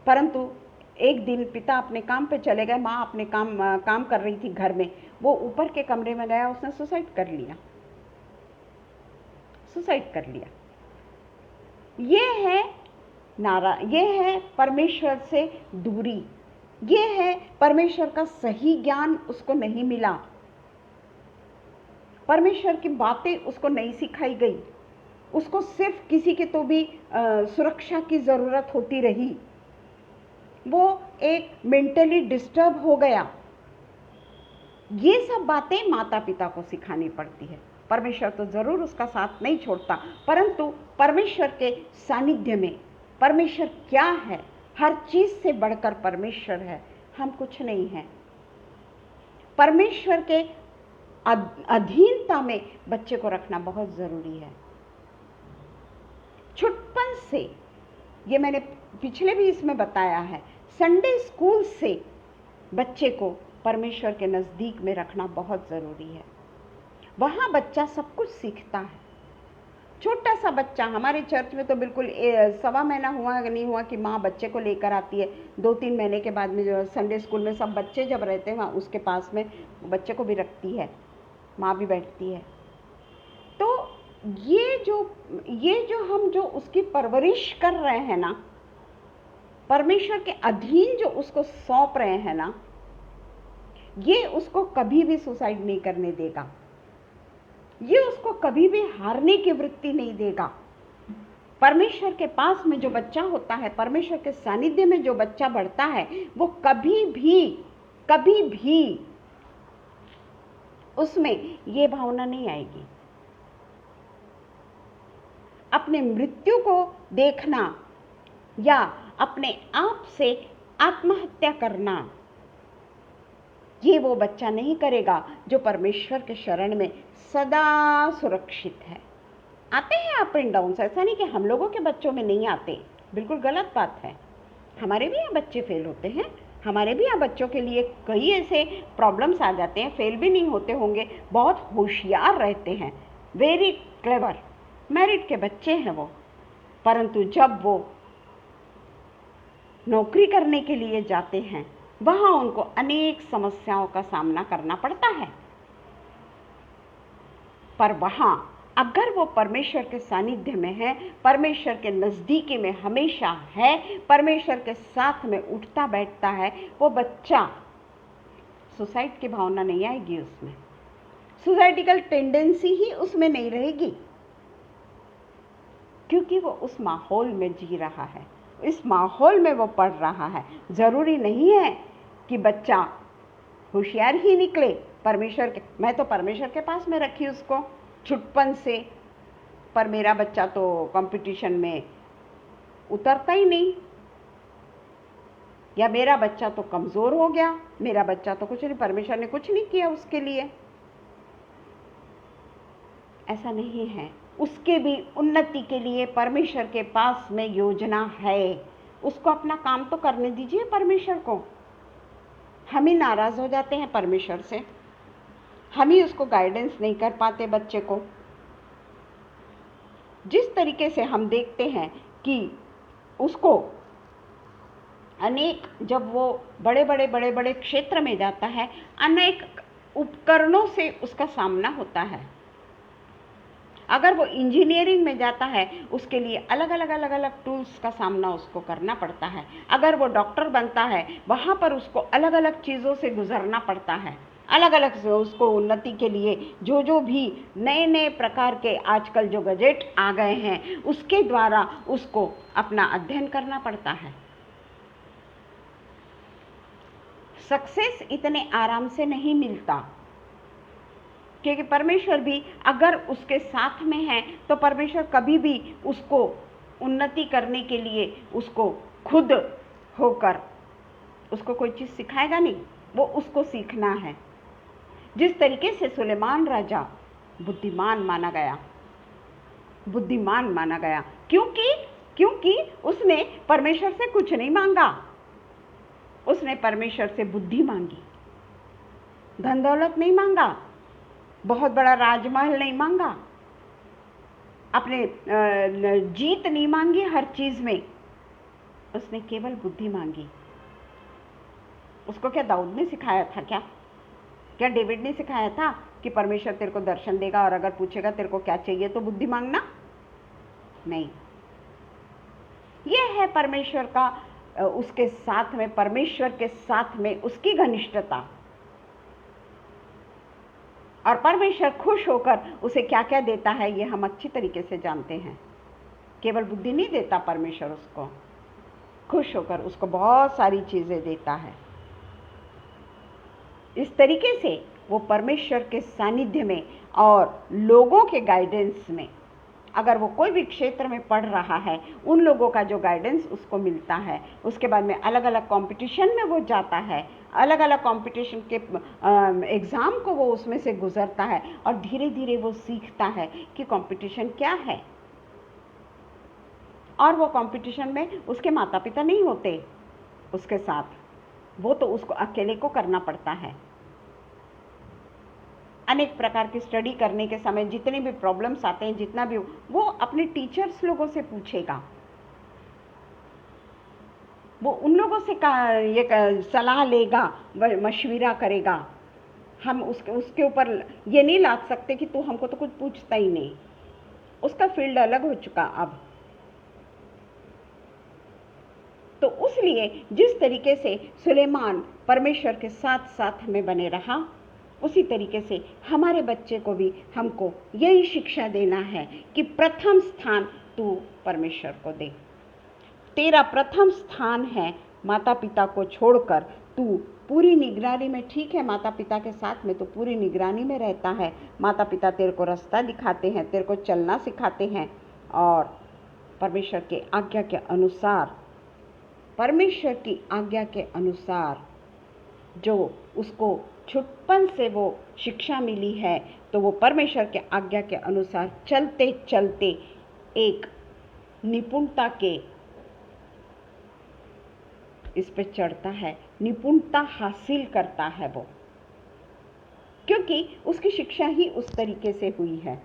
[SPEAKER 1] परंतु एक दिन पिता अपने काम पे चले गए, माँ अपने काम कर रही थी घर में, वो ऊपर के कमरे में गया, उसने सुसाइड कर लिया। ये है परमेश्वर से दूरी, ये है परमेश्वर का सही ज्ञान उसको नहीं मिला, परमेश्वर की बातें उसको नहीं सिखाई गई, उसको सिर्फ किसी के तो भी सुरक्षा की जरूरत होती रही, वो एक मेंटली डिस्टर्ब हो गया। ये सब बातें माता पिता को सिखानी पड़ती है। परमेश्वर तो जरूर उसका साथ नहीं छोड़ता, परंतु परमेश्वर के सानिध्य में परमेश्वर क्या है, हर चीज से बढ़कर परमेश्वर है, हम कुछ नहीं हैं। परमेश्वर के अधीनता में बच्चे को रखना बहुत जरूरी है। छुटपन से, ये मैंने पिछले भी इसमें बताया है, संडे स्कूल से बच्चे को परमेश्वर के नजदीक में रखना बहुत जरूरी है। वहां बच्चा सब कुछ सीखता है। छोटा सा बच्चा, हमारे चर्च में तो बिल्कुल 1.25 महीना हुआ नहीं हुआ कि माँ बच्चे को लेकर आती है, 2-3 महीने के बाद में जो संडे स्कूल में सब बच्चे जब रहते हैं वहाँ उसके पास में बच्चे को भी रखती है, माँ भी बैठती है। तो ये जो हम जो उसकी परवरिश कर रहे हैं ना, परमेश्वर के अधीन जो उसको सौंप रहे हैं ना, ये उसको कभी भी सुसाइड नहीं करने देगा, ये उसको कभी भी हारने की वृत्ति नहीं देगा। परमेश्वर के पास में जो बच्चा होता है, परमेश्वर के सानिध्य में जो बच्चा बढ़ता है, वो कभी भी उसमें ये भावना नहीं आएगी। अपने मृत्यु को देखना या अपने आप से आत्महत्या करना, ये वो बच्चा नहीं करेगा जो परमेश्वर के शरण में सदा सुरक्षित है। आते हैं अप एंड डाउन, ऐसा नहीं कि हम लोगों के बच्चों में नहीं आते, बिल्कुल गलत बात है। हमारे भी यहाँ बच्चे फेल होते हैं, हमारे भी यहाँ बच्चों के लिए कई ऐसे प्रॉब्लम्स आ जाते हैं, फेल भी नहीं होते होंगे, बहुत होशियार रहते हैं, वेरी क्लेवर, मेरिट के बच्चे हैं वो, परंतु जब वो नौकरी करने के लिए जाते हैं वहां उनको अनेक समस्याओं का सामना करना पड़ता है। पर वहां अगर वो परमेश्वर के सानिध्य में है, परमेश्वर के नजदीकी में हमेशा है, परमेश्वर के साथ में उठता बैठता है, वो बच्चा सुसाइड की भावना नहीं आएगी उसमें, सुसाइडिकल टेंडेंसी ही उसमें नहीं रहेगी, क्योंकि वो उस माहौल में जी रहा है, इस माहौल में वो पढ़ रहा है। जरूरी नहीं है कि बच्चा होशियार ही निकले परमेश्वर के, मैं तो परमेश्वर के पास में रखी उसको छुटपन से, पर मेरा बच्चा तो कंपटीशन में उतरता ही नहीं, या मेरा बच्चा तो कमजोर हो गया, मेरा बच्चा तो कुछ नहीं, परमेश्वर ने कुछ नहीं किया उसके लिए। ऐसा नहीं है, उसके भी उन्नति के लिए परमेश्वर के पास में योजना है। उसको अपना काम तो करने दीजिए परमेश्वर को। हम ही नाराज हो जाते हैं परमेश्वर से, हम ही उसको गाइडेंस नहीं कर पाते बच्चे को। जिस तरीके से हम देखते हैं कि उसको अनेक, जब वो बड़े बड़े क्षेत्र में जाता है, अनेक उपकरणों से उसका सामना होता है। अगर वो इंजीनियरिंग में जाता है, उसके लिए अलग अलग टूल्स का सामना उसको करना पड़ता है। अगर वो डॉक्टर बनता है, वहाँ पर उसको अलग अलग चीज़ों से गुजरना पड़ता है, अलग अलग उसको उन्नति के लिए जो भी नए प्रकार के आजकल जो गजेट आ गए हैं, उसके द्वारा उसको अपना अध्ययन करना पड़ता है। सक्सेस इतने आराम से नहीं मिलता, क्योंकि परमेश्वर भी अगर उसके साथ में है तो परमेश्वर कभी भी उसको उन्नति करने के लिए उसको खुद होकर उसको कोई चीज़ सिखाएगा नहीं, वो उसको सीखना है। जिस तरीके से सुलेमान राजा बुद्धिमान माना गया, क्योंकि उसने परमेश्वर से कुछ नहीं मांगा, उसने परमेश्वर से बुद्धि मांगी। धन दौलत नहीं मांगा, बहुत बड़ा राजमहल नहीं मांगा, अपने जीत नहीं मांगी हर चीज में, उसने केवल बुद्धि मांगी। उसको क्या दाऊद ने सिखाया था? क्या डेविड ने सिखाया था कि परमेश्वर तेरे को दर्शन देगा और अगर पूछेगा तेरे को क्या चाहिए तो बुद्धि मांगना? नहीं। यह है परमेश्वर का, उसके साथ में, परमेश्वर के साथ में उसकी घनिष्ठता। और परमेश्वर खुश होकर उसे क्या क्या देता है ये हम अच्छी तरीके से जानते हैं। केवल बुद्धि नहीं देता परमेश्वर, उसको खुश होकर उसको बहुत सारी चीजें देता है। इस तरीके से वो परमेश्वर के सानिध्य में और लोगों के गाइडेंस में, अगर वो कोई भी क्षेत्र में पढ़ रहा है, उन लोगों का जो गाइडेंस उसको मिलता है, उसके बाद में अलग अलग कंपटीशन में वो जाता है, अलग अलग कंपटीशन के एग्ज़ाम को वो उसमें से गुजरता है और धीरे धीरे वो सीखता है कि कंपटीशन क्या है। और वो कंपटीशन में उसके माता पिता नहीं होते उसके साथ, वो तो उसको अकेले को करना पड़ता है। अनेक प्रकार की स्टडी करने के समय जितने भी प्रॉब्लम्स आते हैं, जितना भी, वो अपने टीचर्स लोगों से पूछेगा, वो उन लोगों से ये सलाह लेगा, मशविरा करेगा। हम उसके ऊपर ये नहीं लाद सकते कि तू हमको तो कुछ पूछता ही नहीं, उसका फील्ड अलग हो चुका अब। तो उसलिए जिस तरीके से सुलेमान परमेश्वर के साथ साथ में बने रहा, उसी तरीके से हमारे बच्चे को भी हमको यही शिक्षा देना है कि प्रथम स्थान तू परमेश्वर को दे। तेरा प्रथम स्थान है माता पिता को छोड़कर तू पूरी निगरानी में, ठीक है माता पिता के साथ में तो पूरी निगरानी में रहता है, माता पिता तेरे को रास्ता दिखाते हैं, तेरे को चलना सिखाते हैं और परमेश्वर के आज्ञा के अनुसार, परमेश्वर की आज्ञा के अनुसार जो उसको छुटपन से वो शिक्षा मिली है, तो वो परमेश्वर के आज्ञा के अनुसार चलते चलते एक निपुणता के इस पे चढ़ता है, निपुणता हासिल करता है वो, क्योंकि उसकी शिक्षा ही उस तरीके से हुई है,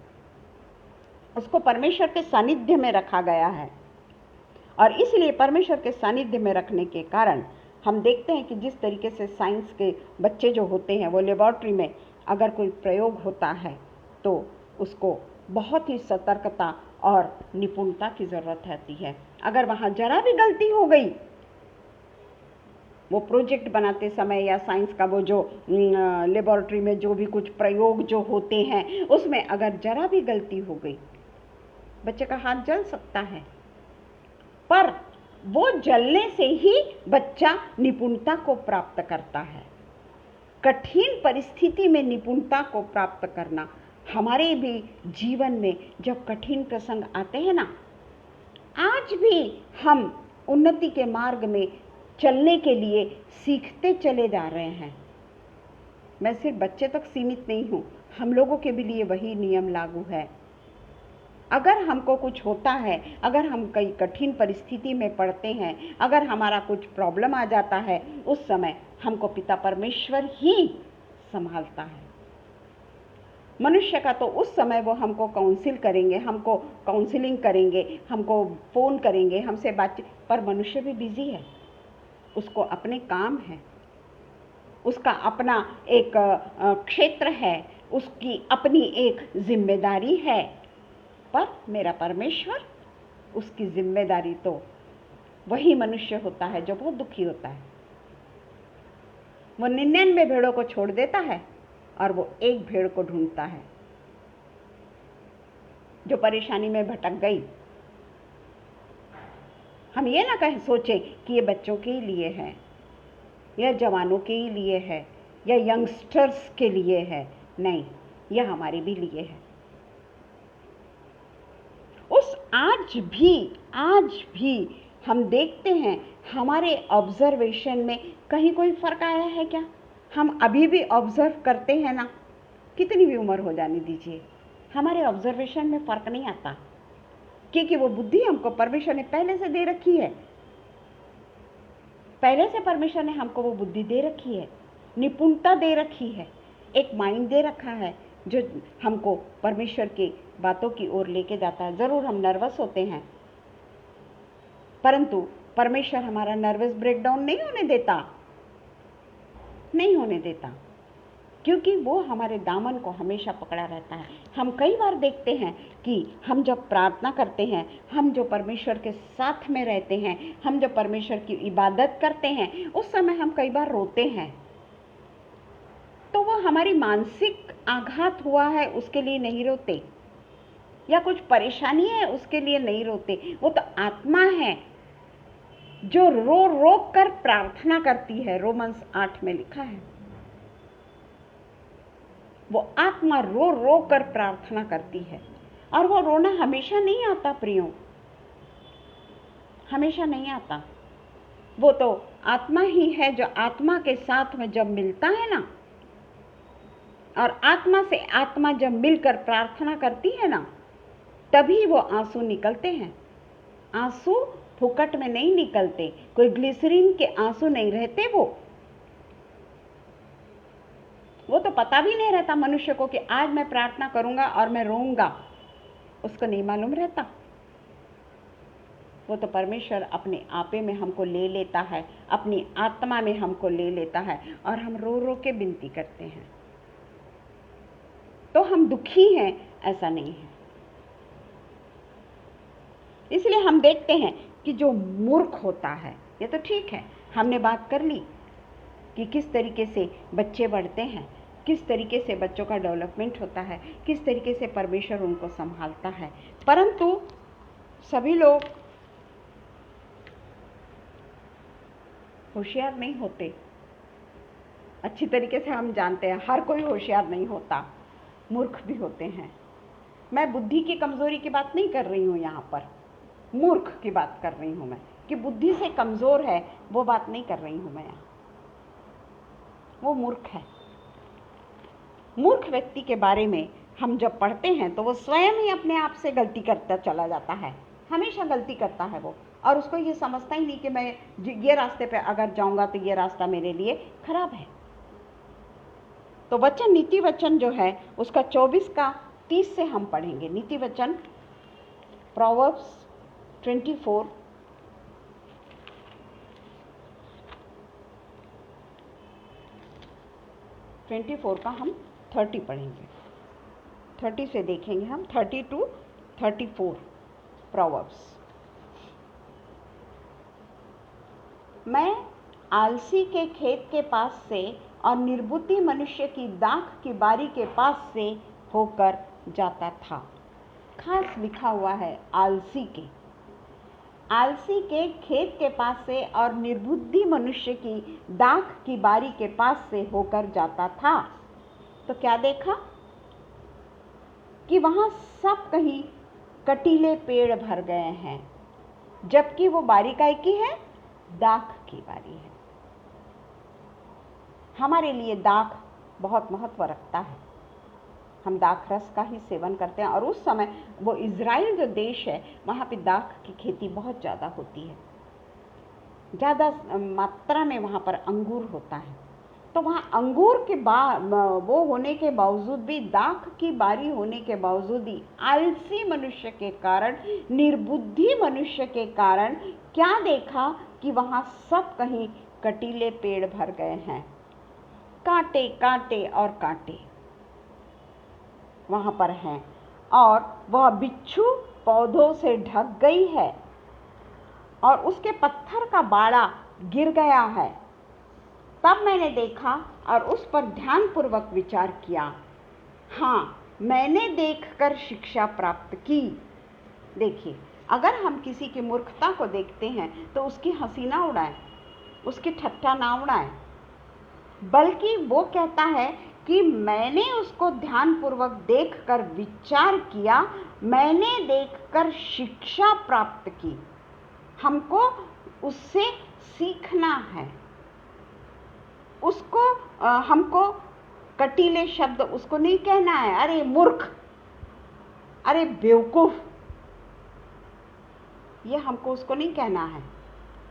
[SPEAKER 1] उसको परमेश्वर के सानिध्य में रखा गया है। और इसलिए परमेश्वर के सानिध्य में रखने के कारण हम देखते हैं कि जिस तरीके से साइंस के बच्चे जो होते हैं, वो लेबोरेटरी में अगर कोई प्रयोग होता है तो उसको बहुत ही सतर्कता और निपुणता की ज़रूरत रहती है। अगर वहाँ जरा भी गलती हो गई, वो प्रोजेक्ट बनाते समय या साइंस का वो जो लेबोरेटरी में जो भी कुछ प्रयोग जो होते हैं, उसमें अगर जरा भी गलती हो गई, बच्चे का हाथ जल सकता है, पर वो जलने से ही बच्चा निपुणता को प्राप्त करता है। कठिन परिस्थिति में निपुणता को प्राप्त करना, हमारे भी जीवन में जब कठिन प्रसंग आते हैं ना, आज भी हम उन्नति के मार्ग में चलने के लिए सीखते चले जा रहे हैं। मैं सिर्फ बच्चे तक सीमित नहीं हूँ, हम लोगों के भी लिए वही नियम लागू है। अगर हमको कुछ होता है, अगर हम कई कठिन परिस्थिति में पड़ते हैं, अगर हमारा कुछ प्रॉब्लम आ जाता है, उस समय हमको पिता परमेश्वर ही संभालता है। मनुष्य का तो उस समय वो हमको काउंसिल करेंगे, हमको काउंसिलिंग करेंगे, हमको फ़ोन करेंगे, हमसे बातचीत, पर मनुष्य भी बिजी है, उसको अपने काम है, उसका अपना एक क्षेत्र है, उसकी अपनी एक जिम्मेदारी है। पर मेरा परमेश्वर, उसकी जिम्मेदारी तो वही मनुष्य होता है जो बहुत दुखी होता है। वो 99 भेड़ों को छोड़ देता है और वो एक भेड़ को ढूंढता है जो परेशानी में भटक गई। हम ये ना कह सोचें कि ये बच्चों के लिए है या जवानों के ही लिए है या यंगस्टर्स के लिए है, नहीं, यह हमारे भी लिए है। आज भी हम देखते हैं हमारे ऑब्जर्वेशन में कहीं कोई फर्क आया है क्या? हम अभी भी ऑब्जर्व करते हैं ना, कितनी भी उम्र हो जाने दीजिए, हमारे ऑब्जर्वेशन में फर्क नहीं आता, क्योंकि वो बुद्धि हमको परमेश्वर ने पहले से दे रखी है। पहले से परमेश्वर ने हमको वो बुद्धि दे रखी है, निपुणता दे रखी है, एक माइंड दे रखा है जो हमको परमेश्वर की बातों की ओर लेके जाता है। ज़रूर हम नर्वस होते हैं, परंतु परमेश्वर हमारा नर्वस ब्रेकडाउन नहीं होने देता, नहीं होने देता, क्योंकि वो हमारे दामन को हमेशा पकड़ा रहता है। हम कई बार देखते हैं कि हम जब प्रार्थना करते हैं, हम जो परमेश्वर के साथ में रहते हैं, हम जो परमेश्वर की इबादत करते हैं, उस समय हम कई बार रोते हैं। तो वो हमारी मानसिक आघात हुआ है उसके लिए नहीं रोते, या कुछ परेशानी है उसके लिए नहीं रोते। वो तो आत्मा है जो रो रो कर प्रार्थना करती है। रोमन्स 8 में लिखा है, वो आत्मा रो रो कर प्रार्थना करती है। और वो रोना हमेशा नहीं आता प्रियो, हमेशा नहीं आता। वो तो आत्मा ही है जो आत्मा के साथ में जब मिलता है ना, और आत्मा से आत्मा जब मिलकर प्रार्थना करती है ना, तभी वो आंसू निकलते हैं। आंसू फुकट में नहीं निकलते, कोई ग्लिसरीन के आंसू नहीं रहते। वो तो पता भी नहीं रहता मनुष्य को कि आज मैं प्रार्थना करूंगा और मैं रोऊंगा, उसको नहीं मालूम रहता। वो तो परमेश्वर अपने आपे में हमको ले लेता है, अपनी आत्मा में हमको ले लेता है, और हम रो रो के विनती करते हैं। तो हम दुखी हैं ऐसा नहीं है। इसलिए हम देखते हैं कि जो मूर्ख होता है, ये तो ठीक है, हमने बात कर ली कि किस तरीके से बच्चे बढ़ते हैं, किस तरीके से बच्चों का डेवलपमेंट होता है, किस तरीके से परमेश्वर उनको संभालता है। परंतु सभी लोग होशियार नहीं होते। अच्छी तरीके से हम जानते हैं हर कोई होशियार नहीं होता, मूर्ख भी होते हैं। मैं बुद्धि की कमजोरी की बात नहीं कर रही हूँ, यहाँ पर मूर्ख की बात कर रही हूँ मैं, कि बुद्धि से कमजोर है वो बात नहीं कर रही हूँ मैं यहाँ। वो मूर्ख है। मूर्ख व्यक्ति के बारे में हम जब पढ़ते हैं तो वो स्वयं ही अपने आप से गलती करता चला जाता है, हमेशा गलती करता है वो, और उसको ये समझता ही नहीं कि मैं ये रास्ते पे अगर जाऊंगा तो ये रास्ता मेरे लिए खराब है। तो वचन, नीति वचन जो है उसका 24 का 30 से हम पढ़ेंगे। नीति वचन प्रोवर्ब्स 24 का हम 30 पढ़ेंगे, 30 से देखेंगे हम, 30 to 34 प्रोवर्ब्स। मैं आलसी के खेत के पास से और निर्बुद्धि मनुष्य की दाख की बारी के पास से होकर जाता था। खास लिखा हुआ है आलसी के खेत के पास से और निर्बुद्धि मनुष्य की दाख की बारी के पास से होकर जाता था। तो क्या देखा कि वहां सब कहीं कटीले पेड़ भर गए हैं, जबकि वो बारी काय की है? दाख की बारी है। हमारे लिए दाख बहुत महत्व रखता है। हम दाख रस का ही सेवन करते हैं, और उस समय वो इज़राइल जो देश है वहाँ पे दाख की खेती बहुत ज़्यादा होती है, ज़्यादा मात्रा में वहाँ पर अंगूर होता है। तो वहाँ अंगूर के वो होने के बावजूद भी, दाख की बारी होने के बावजूद ही, आलसी मनुष्य के कारण, निर्बुद्धि मनुष्य के कारण क्या देखा कि वहाँ सब कहीं कटीले पेड़ भर गए हैं। कांटे कांटे और कांटे वहाँ पर हैं, और वह बिच्छू पौधों से ढक गई है, और उसके पत्थर का बाड़ा गिर गया है। तब मैंने देखा और उस पर ध्यानपूर्वक विचार किया। हाँ, मैंने देखकर शिक्षा प्राप्त की। देखिए, अगर हम किसी की मूर्खता को देखते हैं तो उसकी हंसी ना उड़ाएं, उसकी ठट्ठा ना उड़ाएं, बल्कि वो कहता है कि मैंने उसको ध्यानपूर्वक देखकर विचार किया, मैंने देखकर शिक्षा प्राप्त की। हमको उससे सीखना है। उसको हमको कटीले शब्द उसको नहीं कहना है, अरे मूर्ख, अरे बेवकूफ, ये हमको उसको नहीं कहना है,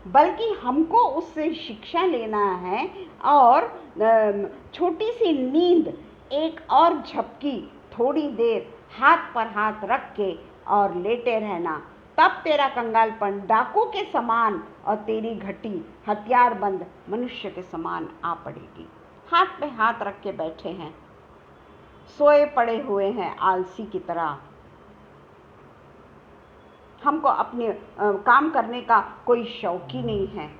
[SPEAKER 1] बल्कि हमको उससे शिक्षा लेना है। और छोटी सी नींद एक और झपकी, थोड़ी देर हाथ पर हाथ रख के और लेटे रहना, तब तेरा कंगालपन डाकू के समान और तेरी घटी हथियारबंद मनुष्य के समान आ पड़ेगी। हाथ पे हाथ रख के बैठे हैं, सोए पड़े हुए हैं आलसी की तरह। हमको अपने काम करने का कोई शौक ही नहीं है,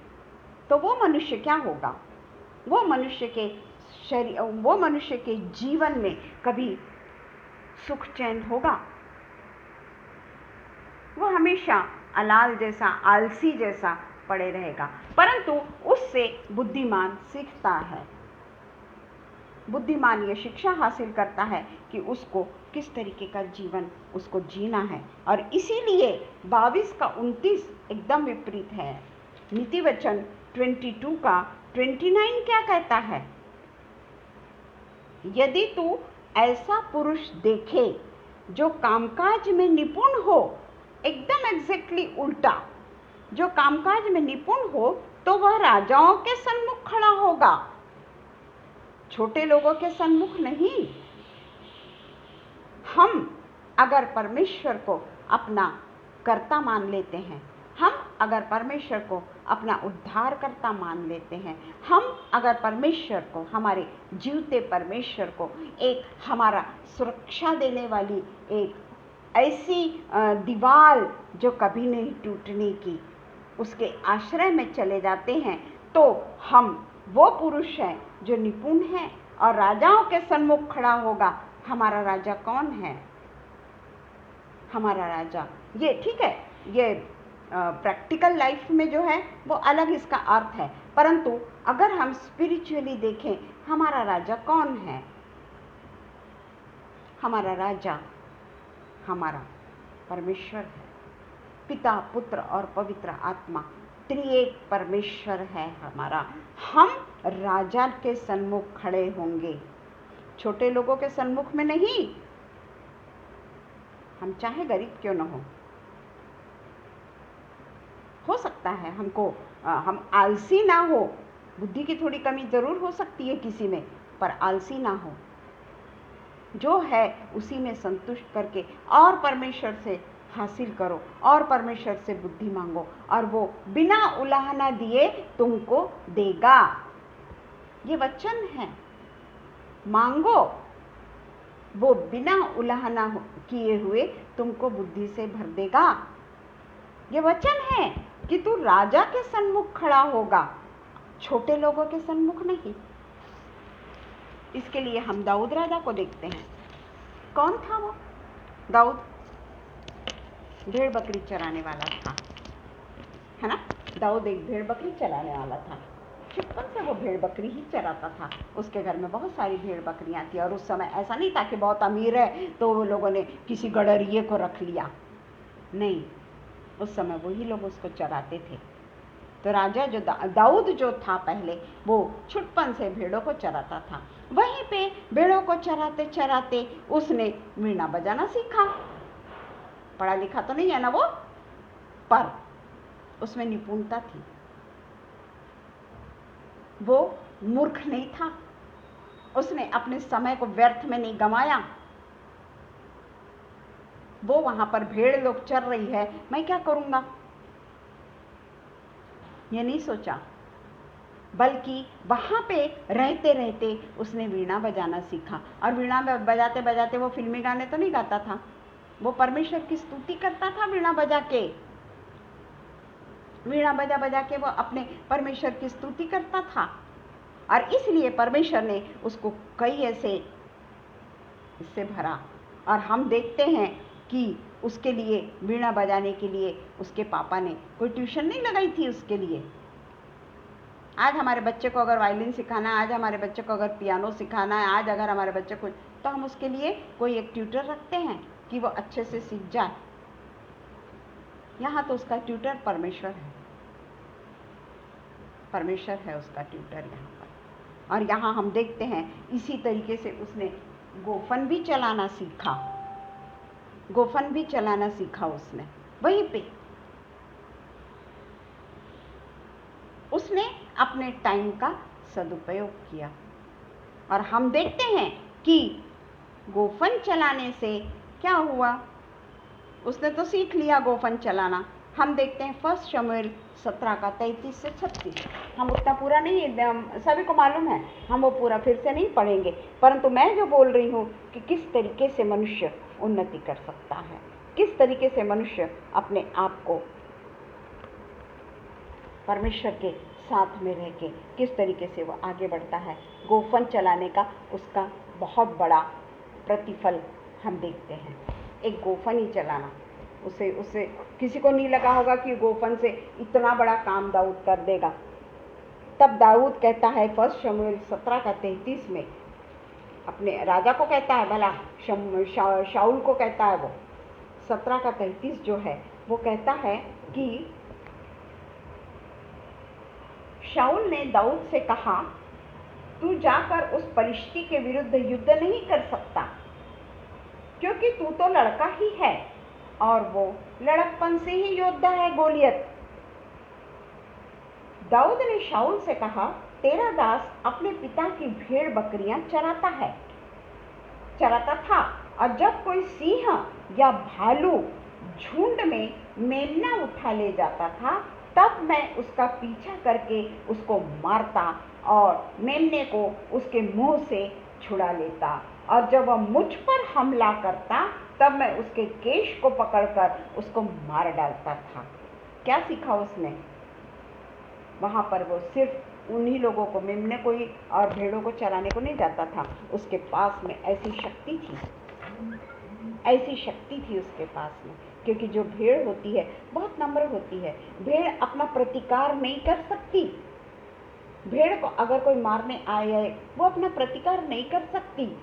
[SPEAKER 1] तो वो मनुष्य क्या होगा? वो मनुष्य के जीवन में कभी सुख चैन होगा? वो हमेशा अलाल जैसा, आलसी जैसा पड़े रहेगा। परंतु उससे बुद्धिमान सीखता है, बुद्धिमान ये शिक्षा हासिल करता है कि उसको किस तरीके का जीवन उसको जीना है। और इसीलिए 22 का 29 एकदम विपरीत है। नीति वचन 22 का 29 क्या कहता है? यदि तू ऐसा पुरुष देखे जो कामकाज में निपुण हो, एकदम एग्जैक्टली उल्टा, जो कामकाज में निपुण हो तो वह राजाओं के सन्मुख खड़ा होगा, छोटे लोगों के सन्मुख नहीं। हम अगर परमेश्वर को अपना कर्ता मान लेते हैं, हम अगर परमेश्वर को अपना उद्धारकर्ता मान लेते हैं, हम अगर परमेश्वर को, हमारे जीवते परमेश्वर को एक हमारा सुरक्षा देने वाली एक ऐसी दीवार जो कभी नहीं टूटने की, उसके आश्रय में चले जाते हैं, तो हम वो पुरुष हैं जो निपुण है और राजाओं के सन्मुख खड़ा होगा। हमारा राजा कौन है? हमारा राजा, ये ठीक है, ये प्रैक्टिकल लाइफ में जो है वो अलग इसका अर्थ है, परंतु अगर हम स्पिरिचुअली देखें, हमारा राजा कौन है? हमारा राजा हमारा परमेश्वर है। पिता, पुत्र और पवित्र आत्मा त्रिएक परमेश्वर है हमारा। हम राजा के सन्मुख खड़े होंगे, छोटे लोगों के सन्मुख में नहीं। हम चाहे गरीब क्यों न हो सकता है हमको हम आलसी ना हो, बुद्धि की थोड़ी कमी जरूर हो सकती है किसी में, पर आलसी ना हो, जो है उसी में संतुष्ट करके और परमेश्वर से हासिल करो और परमेश्वर से बुद्धि मांगो, और वो बिना उलाहना दिए तुमको देगा। ये वचन है, मांगो, वो बिना उलाहना किए हुए तुमको बुद्धि से भर देगा। ये वचन है कि तू राजा के सन्मुख खड़ा होगा, छोटे लोगों के सन्मुख नहीं। इसके लिए हम दाऊद राजा को देखते हैं। कौन था वो दाऊद? भेड़ बकरी चराने वाला था, है ना? दाऊद एक भेड़ बकरी चराने वाला था। बचपन से वो भेड़ बकरी ही चराता था। उसके घर में बहुत सारी भेड़ बकरियां थी, और उस समय ऐसा नहीं था कि बहुत अमीर है तो वो लोगों ने किसी गडरिये को रख लिया, नहीं, उस समय वही लोग उसको चराते थे। तो राजा जो दाऊद जो था पहले, वो छुटपन से भेड़ों को चराता था। वहीं पे भेड़ों को चराते चराते उसने वीणा बजाना सीखा। पढ़ा लिखा तो नहीं है ना वो, पर उसमें निपुणता थी। वो मूर्ख नहीं था, उसने अपने समय को व्यर्थ में नहीं गंवाया। वो वहां पर भेड़ लोग चर रही है, मैं क्या करूंगा, ये नहीं सोचा, बल्कि वहां पे रहते रहते उसने वीणा बजाना सीखा। और वीणा बजाते बजाते वो फिल्मी गाने तो नहीं गाता था, वो परमेश्वर की स्तुति करता था वीणा बजा के। वीणा बजा बजा के वो अपने परमेश्वर की स्तुति करता था, और इसलिए परमेश्वर ने उसको कई ऐसे इससे भरा। और हम देखते हैं कि उसके लिए वीणा बजाने के लिए उसके पापा ने कोई ट्यूशन नहीं लगाई थी उसके लिए। आज हमारे बच्चे को अगर वायलिन सिखाना है, आज हमारे बच्चे को अगर पियानो सिखाना है, आज अगर हमारे बच्चे को, तो हम उसके लिए कोई एक ट्यूटर रखते हैं कि वो अच्छे से सीख जाए। यहाँ तो उसका ट्यूटर परमेश्वर है, परमेश्वर है उसका ट्यूटर यहाँ पर। और यहाँ हम देखते हैं इसी तरीके से उसने गोफन भी चलाना सीखा, गोफन भी चलाना सीखा उसने। वहीं पे उसने अपने टाइम का सदुपयोग किया। और हम देखते हैं कि गोफन चलाने से क्या हुआ, उसने तो सीख लिया गोफन चलाना। हम देखते हैं 1 शमूएल 17 का 33 से 36। हम उतना पूरा नहीं, सभी को मालूम है, हम वो पूरा फिर से नहीं पढ़ेंगे, परंतु मैं जो बोल रही हूँ कि किस तरीके से मनुष्य उन्नति कर सकता है, किस तरीके से मनुष्य अपने आप को परमेश्वर के साथ में रह के किस तरीके से वो आगे बढ़ता है। गोफन चलाने का उसका बहुत बड़ा प्रतिफल हम देखते हैं। एक गोफन ही चलाना, उसे किसी को नहीं लगा होगा कि गोफन से इतना बड़ा काम दाऊद कर देगा। तब दाऊद कहता है 1 शमूएल 17 का 33 में, अपने राजा को कहता है, भला शाऊल को कहता है, वो 17 का 33 जो है वो कहता है कि शाऊल ने दाऊद से कहा, तू जाकर उस पलिश्ती के विरुद्ध युद्ध नहीं कर सकता, क्योंकि तू तो लड़का ही है और वो लड़कपन से ही योद्धा है गोलियत। दाऊद ने शाऊल से कहा, तेरा दास अपने पिता की भेड़ बकरियां चराता था, और जब कोई सिंह या भालू झुंड में मेमना उठा ले जाता था, तब मैं उसका पीछा करके उसको मारता और मेमने को उसके मुंह से छुड़ा लेता, और जब वह मुझ पर हमला करता तब मैं उसके केश को पकड़कर उसको मार डालता था। क्या सीखा उसने? वहां पर वो सिर्फ उन्हीं लोगों को, मेमने को ही और भेड़ों को चराने को नहीं जाता था। उसके पास में ऐसी शक्ति थी उसके पास में, क्योंकि जो भेड़ होती है बहुत नम्र होती है। भेड़ अपना प्रतिकार नहीं कर सकती। भेड़ को अगर कोई मारने आए वो अपना प्रतिकार नहीं कर सकती,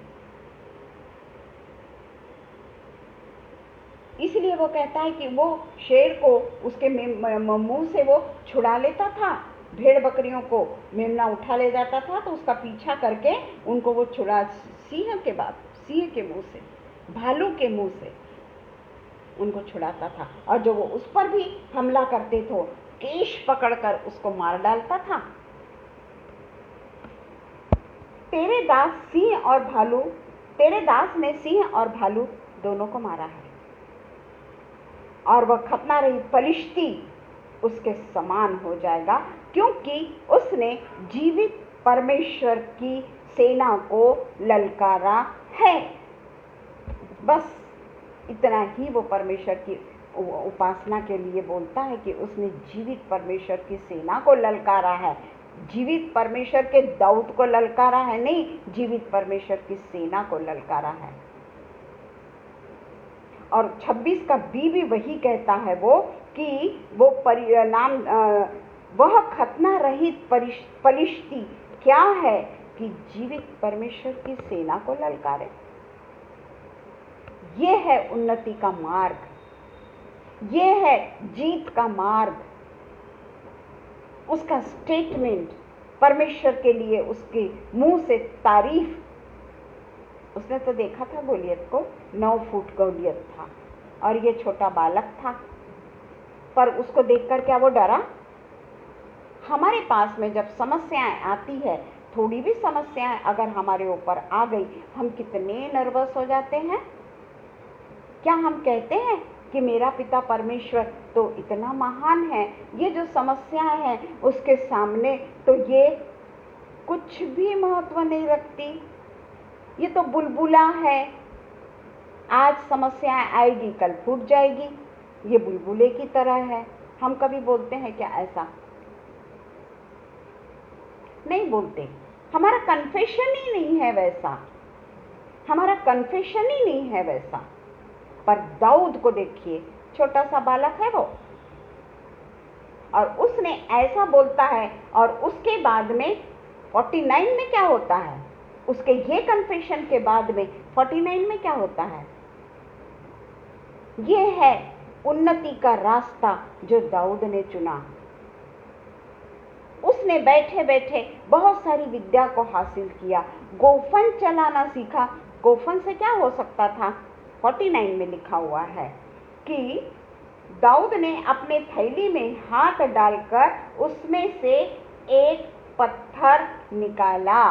[SPEAKER 1] इसलिए वो कहता है कि वो शेर को उसके मुंह से वो छुड़ा लेता था, भेड़ बकरियों को मेमना उठा ले जाता था तो उसका पीछा करके उनको वो छुड़ा, सिंह के मुंह से, भालू के मुंह से उनको छुड़ाता था, और जो वो उस पर भी हमला करते थे केश पकड़कर उसको मार डालता था। तेरे दास ने सिंह और भालू दोनों को मारा है, और वह खतना रही फलिश्ती उसके समान हो जाएगा, क्योंकि उसने जीवित परमेश्वर की सेना को ललकारा है। बस इतना ही वो परमेश्वर की उपासना के लिए बोलता है कि उसने जीवित परमेश्वर की सेना को ललकारा है। जीवित परमेश्वर के दाऊद को ललकारा है नहीं, जीवित परमेश्वर की सेना को ललकारा है। और 26 का भी वही कहता है वो कि वो परिणाम, वह खतना रहित फलिश्ती क्या है कि जीवित परमेश्वर की सेना को ललकारे। ये है उन्नति का मार्ग, ये है जीत का मार्ग। उसका स्टेटमेंट परमेश्वर के लिए, उसके मुंह से तारीफ। उसने तो देखा था गोलियत को, 9 फुट गोलियत था और ये छोटा बालक था, पर उसको देखकर क्या वो डरा? हमारे पास में जब समस्याएं आती है, थोड़ी भी समस्याएं अगर हमारे ऊपर आ गई, हम कितने नर्वस हो जाते हैं। क्या हम कहते हैं कि मेरा पिता परमेश्वर तो इतना महान है, ये जो समस्याएं हैं उसके सामने तो ये कुछ भी महत्व नहीं रखती, ये तो बुलबुला है, आज समस्याएं आएगी कल फूट जाएगी, ये बुलबुले की तरह है। हम कभी बोलते हैं क्या ऐसा? नहीं बोलते। हमारा कन्फेशन ही नहीं है वैसा, हमारा कन्फेशन ही नहीं है वैसा। पर दाऊद को देखिए, छोटा सा बालक है वो, और उसने ऐसा बोलता है, और उसके बाद में 49 में क्या होता है? उसके ये कन्फेशन के बाद में 49 में क्या होता है? ये है उन्नति का रास्ता जो दाऊद ने चुना। उसने बैठे बैठे बहुत सारी विद्या को हासिल किया, गोफन चलाना सीखा। गोफन से क्या हो सकता था? 49 में लिखा हुआ है कि दाऊद ने अपने थैली में हाथ डालकर उसमें से एक पत्थर निकाला।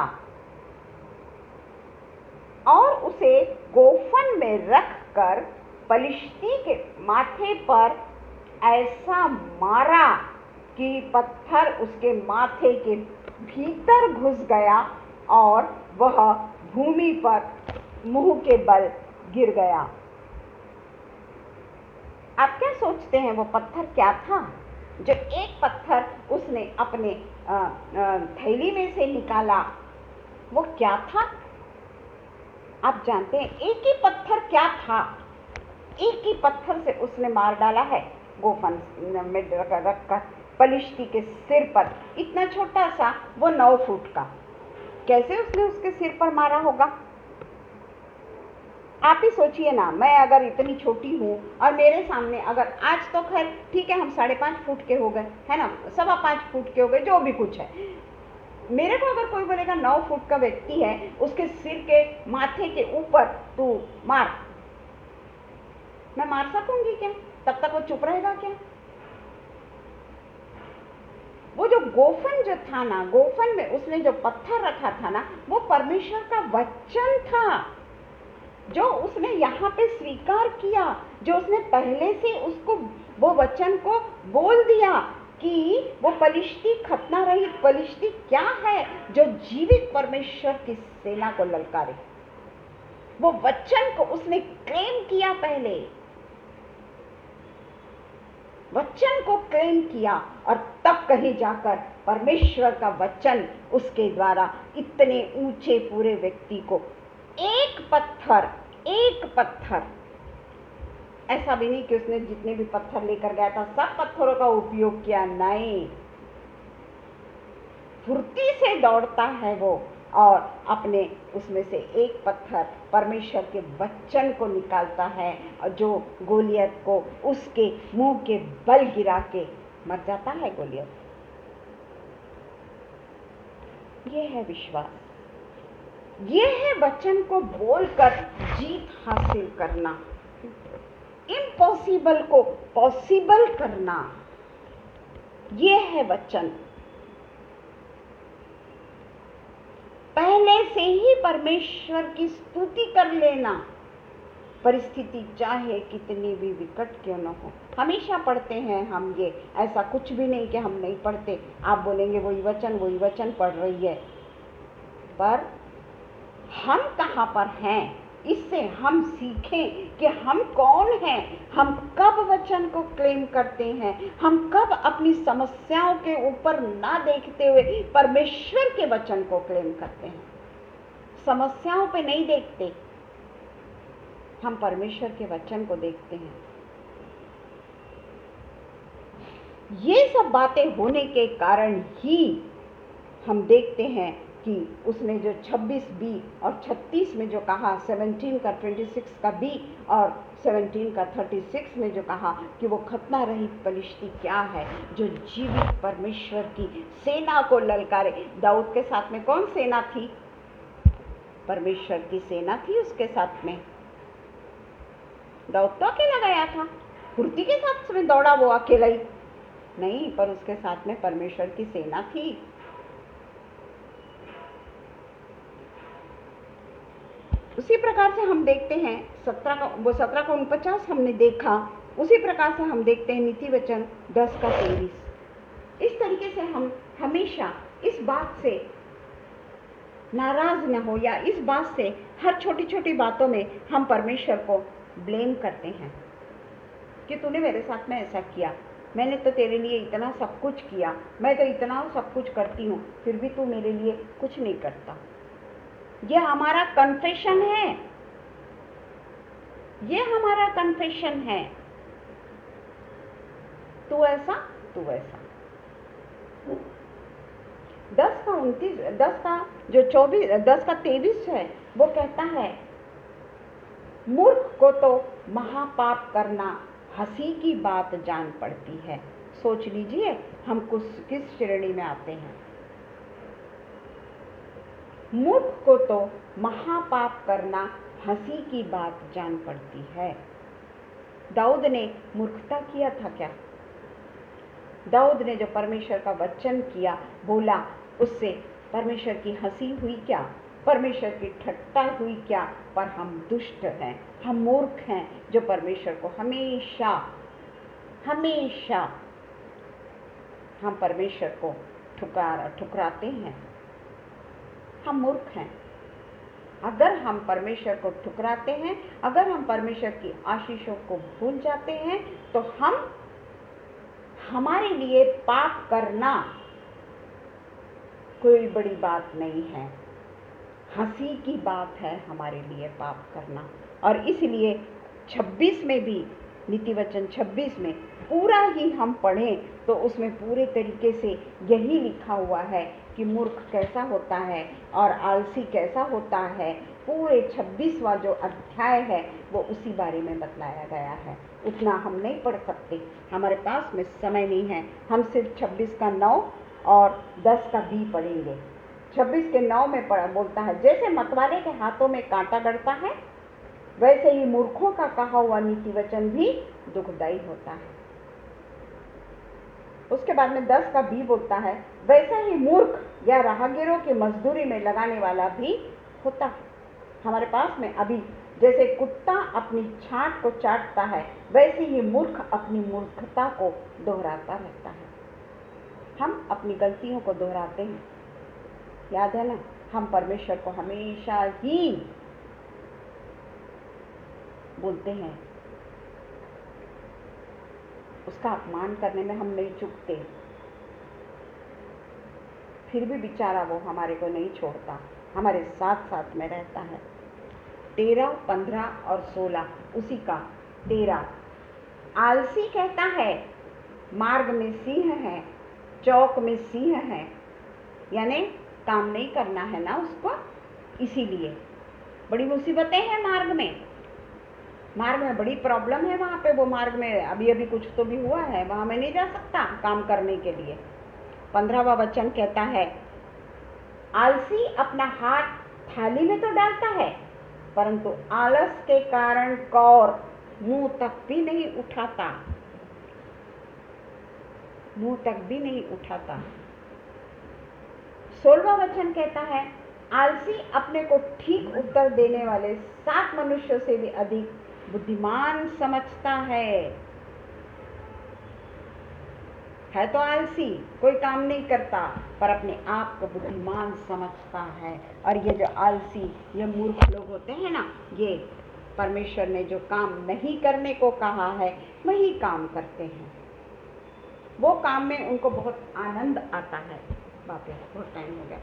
[SPEAKER 1] और उसे गोफन में रखकर पलिश्ती के माथे पर ऐसा मारा कि पत्थर उसके माथे के भीतर घुस गया और वह भूमि पर मुंह के बल गिर गया। आप क्या सोचते हैं वो पत्थर क्या था? जो एक पत्थर उसने अपने थैली में से निकाला, वो क्या था? आप जानते हैं एक ही पत्थर क्या था? एक ही पत्थर से उसने मार डाला है गोफन में रखकर पलिश्ती के सिर पर। इतना छोटा सा, वो 9 फुट का, कैसे उसने उसके सिर पर मारा होगा? आप ही सोचिए ना, मैं अगर इतनी छोटी हूँ और मेरे सामने अगर, आज तो खैर ठीक है हम 5.5 फुट के हो गए, है ना, 5.25 फुट के हो गए, जो भी कुछ है, मेरे को अगर कोई बोलेगा 9 फुट का व्यक्ति है, उसके सिर के माथे के ऊपर तू मार, मैं मार सकूंगी क्या? तब तक वो चुप रहेगा क्या? वो जो गोफन जो था ना, गोफन में उसने जो पत्थर रखा था ना, वो परमेश्वर का वचन था जो उसने यहाँ पे स्वीकार किया, जो उसने पहले से उसको वो वचन को बोल दिया कि वो पलिश्ती खतना रहित पलिश्ती क्या है जो जीवित परमेश्वर की सेना को ललकारे। वो वचन को उसने क्लेम किया, पहले वचन को क्लेम किया और तब कहीं जाकर परमेश्वर का वचन उसके द्वारा इतने ऊंचे पूरे व्यक्ति को एक पत्थर, ऐसा भी नहीं कि उसने जितने भी पत्थर लेकर गया था सब पत्थरों का उपयोग किया, नहीं, फुर्ती से दौड़ता है वो और अपने उसमें से एक पत्थर परमेश्वर के वचन को निकालता है और जो गोलियत को उसके मुंह के बल गिरा के मर जाता है गोलियत। ये है विश्वास, ये है वचन को बोलकर जीत हासिल करना, इम्पॉसिबल को पॉसिबल करना, ये है वचन। पहले से ही परमेश्वर की स्तुति कर लेना, परिस्थिति चाहे कितनी भी विकट क्यों न हो। हमेशा पढ़ते हैं हम ये, ऐसा कुछ भी नहीं कि हम नहीं पढ़ते। आप बोलेंगे वही वचन पढ़ रही है, पर हम कहाँ पर हैं, इससे हम सीखें कि हम कौन हैं, हम कब वचन को क्लेम करते हैं, हम कब अपनी समस्याओं के ऊपर ना देखते हुए परमेश्वर के वचन को क्लेम करते हैं। समस्याओं पे नहीं देखते, हम परमेश्वर के वचन को देखते हैं। ये सब बातें होने के कारण ही हम देखते हैं कि उसने जो 26 बी और 36 में जो कहा, 17 का 26 का बी और 17 का 36 में जो कहा कि वो खतना रहित पलिश्ती क्या है जो जीवित परमेश्वर की सेना को ललकारे। दाऊद के साथ में कौन सेना थी? परमेश्वर की सेना थी उसके साथ में। दाऊद तो अकेला गया था, फुर्ती के साथ में दौड़ा वो अकेला ही नहीं, पर उसके साथ में परमेश्वर की सेना थी। उसी प्रकार से हम देखते हैं 17 का 49 हमने देखा, उसी प्रकार से हम देखते हैं नीति वचन 10 का 23। इस तरीके से हम हमेशा इस बात से नाराज न हो, या इस बात से हर छोटी छोटी बातों में हम परमेश्वर को ब्लेम करते हैं कि तूने मेरे साथ में ऐसा किया, मैंने तो तेरे लिए इतना सब कुछ किया, मैं तो इतना सब कुछ करती हूँ, फिर भी तू मेरे लिए कुछ नहीं करता। ये हमारा कन्फेशन है, ये हमारा कन्फेशन है, तू ऐसा तू वैसा। 10 का 29, 10 का जो 24, 10 का 23 है, वो कहता है मूर्ख को तो महापाप करना हंसी की बात जान पड़ती है। सोच लीजिए हम किस श्रेणी में आते हैं। मूर्ख को तो महापाप करना हंसी की बात जान पड़ती है। दाऊद ने मूर्खता किया था क्या? दाऊद ने जो परमेश्वर का वचन किया, बोला, उससे परमेश्वर की हंसी हुई क्या? परमेश्वर की ठट्टा हुई क्या, पर हम दुष्ट हैं, हम मूर्ख हैं जो परमेश्वर को हमेशा हमेशा हम परमेश्वर को ठुकराते हैं। हम मूर्ख हैं। अगर हम परमेश्वर को ठुकराते हैं, अगर हम परमेश्वर की आशीषों को भूल जाते हैं, तो हमारे लिए पाप करना कोई बड़ी बात नहीं है, हंसी की बात है हमारे लिए पाप करना। और इसलिए 26 में भी, नीति वचन 26 में पूरा ही हम पढ़ें तो उसमें पूरे तरीके से यही लिखा हुआ है कि मूर्ख कैसा होता है और आलसी कैसा होता है। पूरे 26वां जो अध्याय है वो उसी बारे में बतलाया गया है। उतना हम नहीं पढ़ सकते, हमारे पास में समय नहीं है। हम सिर्फ 26 का 9 और 10 का 20 पढ़ेंगे। 26 के 9 में बोलता है, जैसे मतवाले के हाथों में कांटा गड़ता है, वैसे ही मूर्खों का कहा हुआ नीति वचन भी दुखदायी होता है। उसके बाद में 10 का 20 बोलता है, वैसा ही मूर्ख या राहगीरों की मजदूरी में लगाने वाला भी होता है। हमारे पास में अभी जैसे कुत्ता अपनी छांट को चाटता है, वैसे ही मूर्ख अपनी मूर्खता को दोहराता रहता है। हम अपनी गलतियों को दोहराते हैं, याद है ना। हम परमेश्वर को हमेशा ही बोलते हैं, उसका अपमान करने में हम नहीं चूकते, फिर भी बेचारा वो हमारे को नहीं छोड़ता, हमारे साथ साथ में रहता है। 13, 15 और 16 उसी का। 13, आलसी कहता है मार्ग में सिंह है, चौक में सिंह है, यानी काम नहीं करना है ना उसको, इसीलिए बड़ी मुसीबतें हैं मार्ग में बड़ी प्रॉब्लम है वहाँ पे। वो मार्ग में अभी कुछ तो भी हुआ है, वहाँ में नहीं जा सकता काम करने के लिए। 15वां वचन कहता है, आलसी अपना हाथ थाली में तो डालता है, परंतु आलस के कारण कौर मुंह तक भी नहीं उठाता, मुंह तक भी नहीं उठाता। 16वां वचन कहता है, आलसी अपने को ठीक उत्तर देने वाले 7 मनुष्यों से भी अधिक बुद्धिमान समझता है तो आलसी, कोई काम नहीं करता पर अपने आप को बुद्धिमान समझता है। और ये जो आलसी, ये मूर्ख लोग होते हैं ना, ये परमेश्वर ने जो काम नहीं करने को कहा है वही काम करते हैं। वो काम में उनको बहुत आनंद आता है। बाप रे, बहुत टाइम हो गया।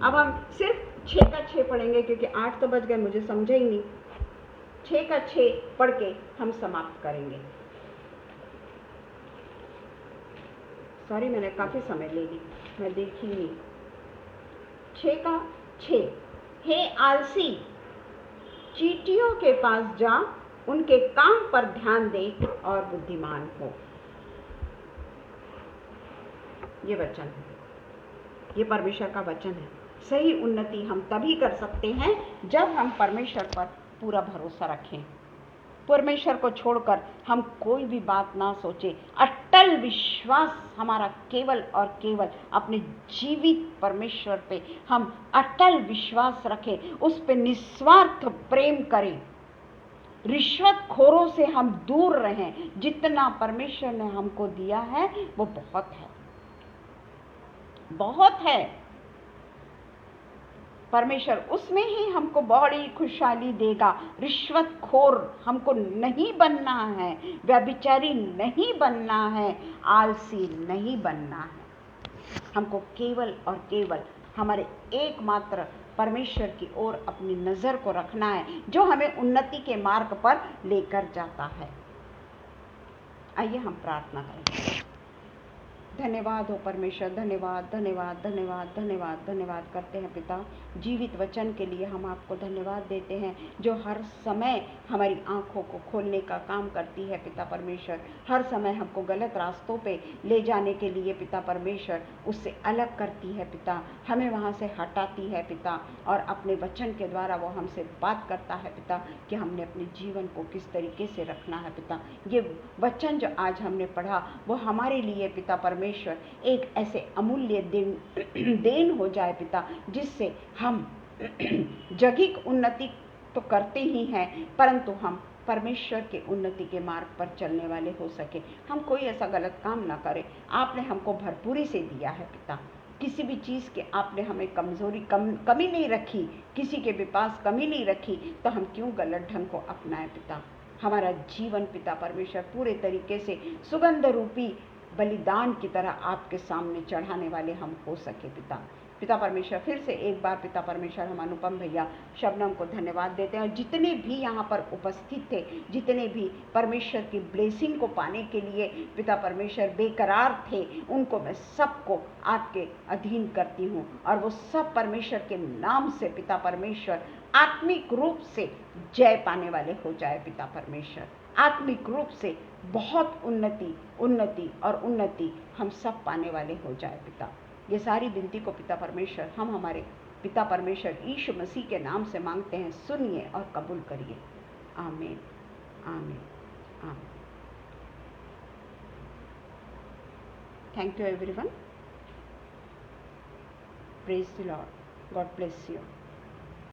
[SPEAKER 1] अब हम सिर्फ 6 का 6 पढ़ेंगे, क्योंकि 8 तो बज गए, मुझे समझे ही नहीं। 6 का 6 पढ़ के हम समाप्त करेंगे। सॉरी, मैंने काफी समय ले ली, मैं देखी नहीं। 6 का 6, हे आलसी, चींटियों के पास जा, उनके काम पर ध्यान दे और बुद्धिमान हो। ये वचन है, ये परमेश्वर का वचन है। सही उन्नति हम तभी कर सकते हैं जब हम परमेश्वर पर पूरा भरोसा रखें, परमेश्वर को छोड़कर हम कोई भी बात ना सोचें। अटल विश्वास हमारा केवल और केवल अपने जीवित परमेश्वर पे हम अटल विश्वास रखें, उस पे निस्वार्थ प्रेम करें, रिश्वतखोरों से हम दूर रहें। जितना परमेश्वर ने हमको दिया है वो बहुत है, बहुत है। परमेश्वर उसमें ही हमको बड़ी खुशहाली देगा। रिश्वतखोर हमको नहीं बनना है, व्यभिचारी नहीं बनना है, आलसी नहीं बनना है। हमको केवल और केवल हमारे एकमात्र परमेश्वर की ओर अपनी नजर को रखना है, जो हमें उन्नति के मार्ग पर लेकर जाता है। आइए हम प्रार्थना करें। धन्यवाद हो परमेश्वर, धन्यवाद धन्यवाद धन्यवाद धन्यवाद धन्यवाद करते हैं पिता, जीवित वचन के लिए हम आपको धन्यवाद देते हैं, जो हर समय हमारी आंखों को खोलने का काम करती है पिता परमेश्वर। हर समय हमको गलत रास्तों पे ले जाने के लिए पिता परमेश्वर उससे अलग करती है पिता, हमें वहाँ से हटाती है पिता, और अपने वचन के द्वारा वो हमसे बात करता है पिता कि हमने अपने जीवन को किस तरीके से रखना है पिता। ये वचन जो आज हमने पढ़ा वो हमारे लिए पिता परमेश्वर एक ऐसे अमूल्य देन हो जाए पिता, जिससे हम जगिक उन्नति तो करते ही हैं, परंतु हम परमेश्वर के उन्नति के मार्ग पर चलने वाले हो सके। हम कोई ऐसा गलत काम ना करें। आपने हमको भरपूरी से दिया है पिता, किसी भी चीज़ के आपने हमें कमी नहीं रखी, किसी के भी पास कमी नहीं रखी, तो हम क्यों गलत ढंग को अपनाएं पिता। हमारा जीवन पिता परमेश्वर पूरे तरीके से सुगंध रूपी बलिदान की तरह आपके सामने चढ़ाने वाले हम हो सके पिता। पिता परमेश्वर फिर से एक बार पिता परमेश्वर हम अनुपम भैया शबनम को धन्यवाद देते हैं, और जितने भी यहाँ पर उपस्थित थे, जितने भी परमेश्वर की ब्लेसिंग को पाने के लिए पिता परमेश्वर बेकरार थे, उनको मैं सबको आपके अधीन करती हूँ, और वो सब परमेश्वर के नाम से पिता परमेश्वर आत्मिक रूप से जय पाने वाले हो जाए पिता परमेश्वर। आत्मिक रूप से बहुत उन्नति और उन्नति हम सब पाने वाले हो जाए पिता। ये सारी विनती को पिता परमेश्वर हम हमारे पिता परमेश्वर यीशु मसीह के नाम से मांगते हैं, सुनिए और कबूल करिए। आमीन, आमीन, आमीन। Thank you everyone. Praise the Lord. God bless you.